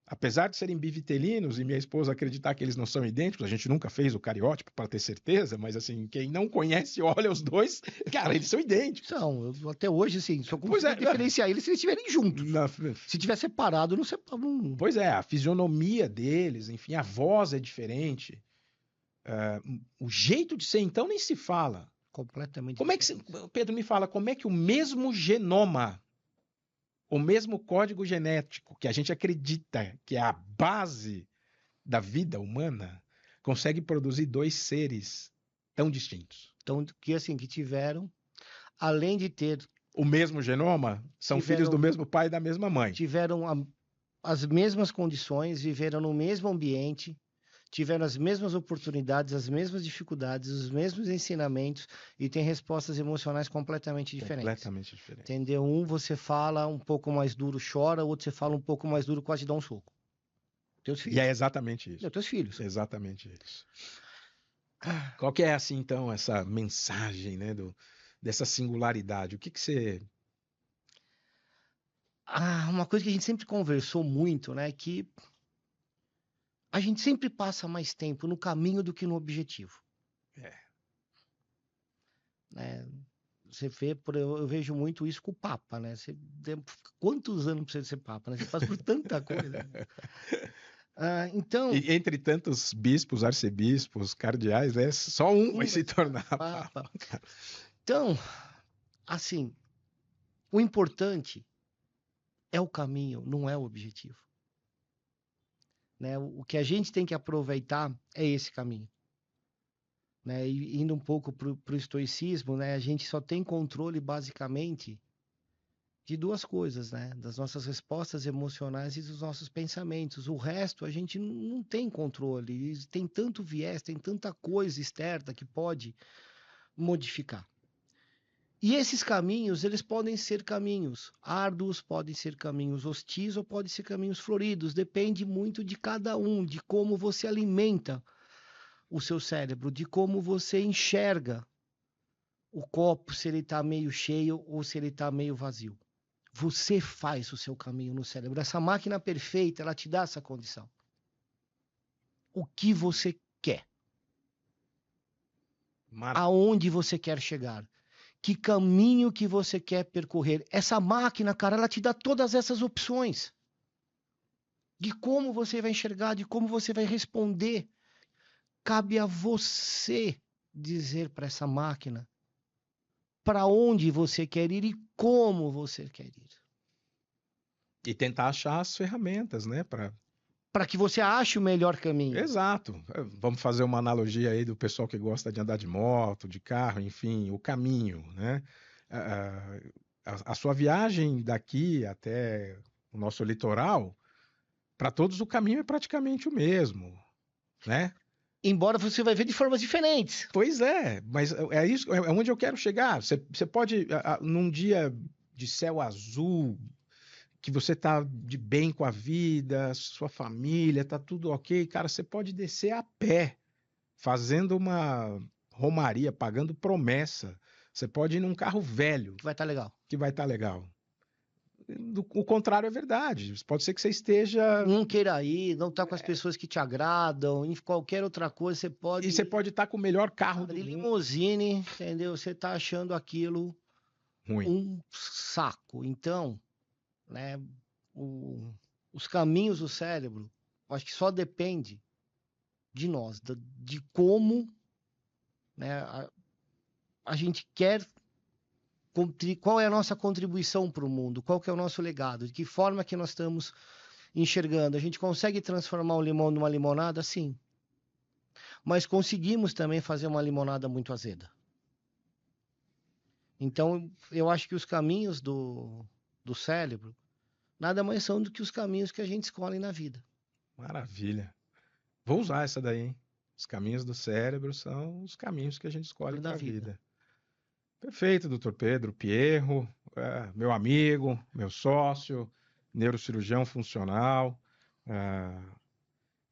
Apesar de serem bivitelinos e minha esposa acreditar que eles não são idênticos, a gente nunca fez o cariótipo para ter certeza, mas assim, quem não conhece olha os dois, cara, eles são idênticos. São, até hoje, assim, só consigo diferenciar eles se eles estiverem juntos. Se tiver separado, não separa. Pois é, a fisionomia deles, enfim, a voz é diferente. O jeito de ser, então, nem se fala. Completamente diferente. Pedro, me fala, como é que o mesmo genoma, o mesmo código genético que a gente acredita que é a base da vida humana, consegue produzir dois seres tão distintos? Então, que assim, que tiveram além de ter... O mesmo genoma? São filhos do mesmo pai e da mesma mãe. Tiveram as mesmas condições, viveram no mesmo ambiente, tiveram as mesmas oportunidades, as mesmas dificuldades, os mesmos ensinamentos e têm respostas emocionais completamente diferentes. Completamente diferentes. Entendeu? Um você fala um pouco mais duro, chora, o outro você fala um pouco mais duro, quase dá um soco. Teus filhos. E é exatamente isso. Teus filhos. Exatamente isso. Qual que é, assim, então, essa mensagem, né, dessa singularidade? O que você... Uma coisa que a gente sempre conversou muito, né, que a gente sempre passa mais tempo no caminho do que no objetivo. Né? Você vê, eu vejo muito isso com o Papa, né? Quantos anos precisa ser Papa, né? Você passa por tanta coisa. Então... E entre tantos bispos, arcebispos, cardeais, né? Só um vai se tornar Papa. Então, assim, o importante é o caminho, não é o objetivo. Né? O que a gente tem que aproveitar é esse caminho. Né? E indo um pouco para o estoicismo, né? A gente só tem controle, basicamente, de duas coisas, né? Das nossas respostas emocionais e dos nossos pensamentos. O resto a gente não tem controle. Tem tanto viés, tem tanta coisa externa que pode modificar. E esses caminhos, eles podem ser caminhos árduos, podem ser caminhos hostis ou podem ser caminhos floridos. Depende muito de cada um, de como você alimenta o seu cérebro, de como você enxerga o copo, se ele está meio cheio ou se ele está meio vazio. Você faz o seu caminho no cérebro. Essa máquina perfeita, ela te dá essa condição. O que você quer? Aonde você quer chegar? Que caminho que você quer percorrer? Essa máquina, cara, ela te dá todas essas opções. De como você vai enxergar, de como você vai responder. Cabe a você dizer para essa máquina para onde você quer ir e como você quer ir. E tentar achar as ferramentas, né? Para que você ache o melhor caminho. Exato. Vamos fazer uma analogia aí do pessoal que gosta de andar de moto, de carro, enfim, o caminho, né? A sua viagem daqui até o nosso litoral, para todos o caminho é praticamente o mesmo, né? Embora você vai ver de formas diferentes. Pois é, mas é isso, é onde eu quero chegar. Você pode, num dia de céu azul, que você tá de bem com a vida, sua família, tá tudo ok, cara, você pode descer a pé, fazendo uma romaria, pagando promessa. Você pode ir num carro velho. Que vai estar legal. Que vai estar legal. O contrário é verdade. Pode ser que você esteja... Não queira ir, não tá com as pessoas que te agradam, em qualquer outra coisa você pode... E você pode estar com o melhor carro do mundo. Limusine, entendeu? Você tá achando aquilo ruim, um saco. Então, né, os caminhos do cérebro, acho que só depende de nós, de como, né, a gente quer... Qual é a nossa contribuição para o mundo? Qual que é o nosso legado? De que forma que nós estamos enxergando? A gente consegue transformar o limão numa limonada? Sim. Mas conseguimos também fazer uma limonada muito azeda. Então, eu acho que os caminhos do cérebro nada mais são do que os caminhos que a gente escolhe na vida. Maravilha. Vou usar essa daí, hein? Os caminhos do cérebro são os caminhos que a gente escolhe para a vida. Perfeito, doutor Pedro Pierro, meu amigo, meu sócio, neurocirurgião funcional.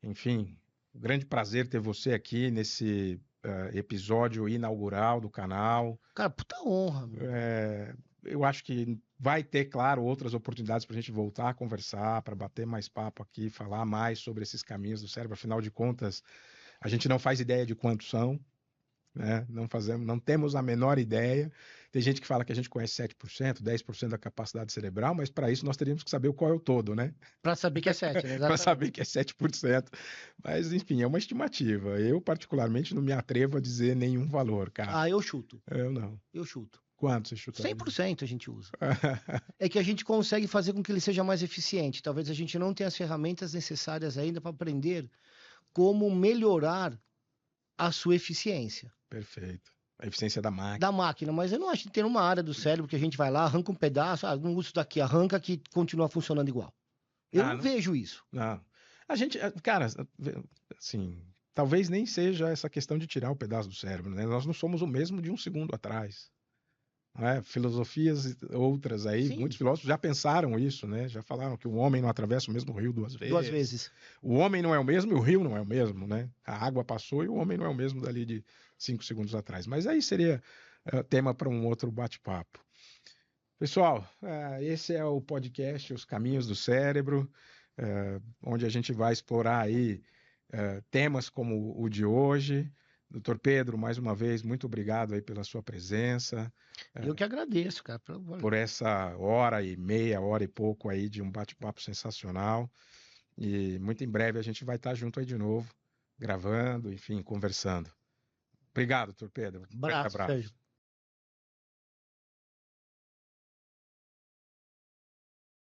Enfim, um grande prazer ter você aqui nesse episódio inaugural do canal. Cara, puta honra. Eu acho que vai ter, claro, outras oportunidades para a gente voltar a conversar, para bater mais papo aqui, falar mais sobre esses caminhos do cérebro. Afinal de contas, a gente não faz ideia de quantos são. Né? Não temos a menor ideia. Tem gente que fala que a gente conhece 7%, 10% da capacidade cerebral, mas para isso nós teríamos que saber qual é o todo, né? Para saber que é 7%, né? Para saber que é 7%. Mas, enfim, é uma estimativa. Eu, particularmente, não me atrevo a dizer nenhum valor, cara. Eu chuto. Eu não. Eu chuto. Quanto você chuta? 100% a gente usa. É que a gente consegue fazer com que ele seja mais eficiente. Talvez a gente não tenha as ferramentas necessárias ainda para aprender como melhorar a sua eficiência. Perfeito. A eficiência da máquina. Da máquina, mas eu não acho que tem uma área do cérebro que a gente vai lá, arranca um pedaço, não uso isso daqui, arranca que continua funcionando igual. Eu não vejo isso. Não. A gente, cara, assim, talvez nem seja essa questão de tirar o pedaço do cérebro, né? Nós não somos o mesmo de um segundo atrás. Né? Filosofias outras aí, Sim. muitos filósofos já pensaram isso, né? Já falaram que o homem não atravessa o mesmo rio duas vezes. Duas vezes. O homem não é o mesmo e o rio não é o mesmo, né? A água passou e o homem não é o mesmo dali de 5 segundos atrás. Mas aí seria tema para um outro bate-papo. Pessoal, esse é o podcast Os Caminhos do Cérebro, onde a gente vai explorar aí temas como o de hoje. Doutor Pedro, mais uma vez, muito obrigado aí pela sua presença. Eu que agradeço, cara. Por essa hora e meia, hora e pouco aí de um bate-papo sensacional. E muito em breve a gente vai estar junto aí de novo, gravando, enfim, conversando. Obrigado, doutor Pedro. Abraço, Sérgio.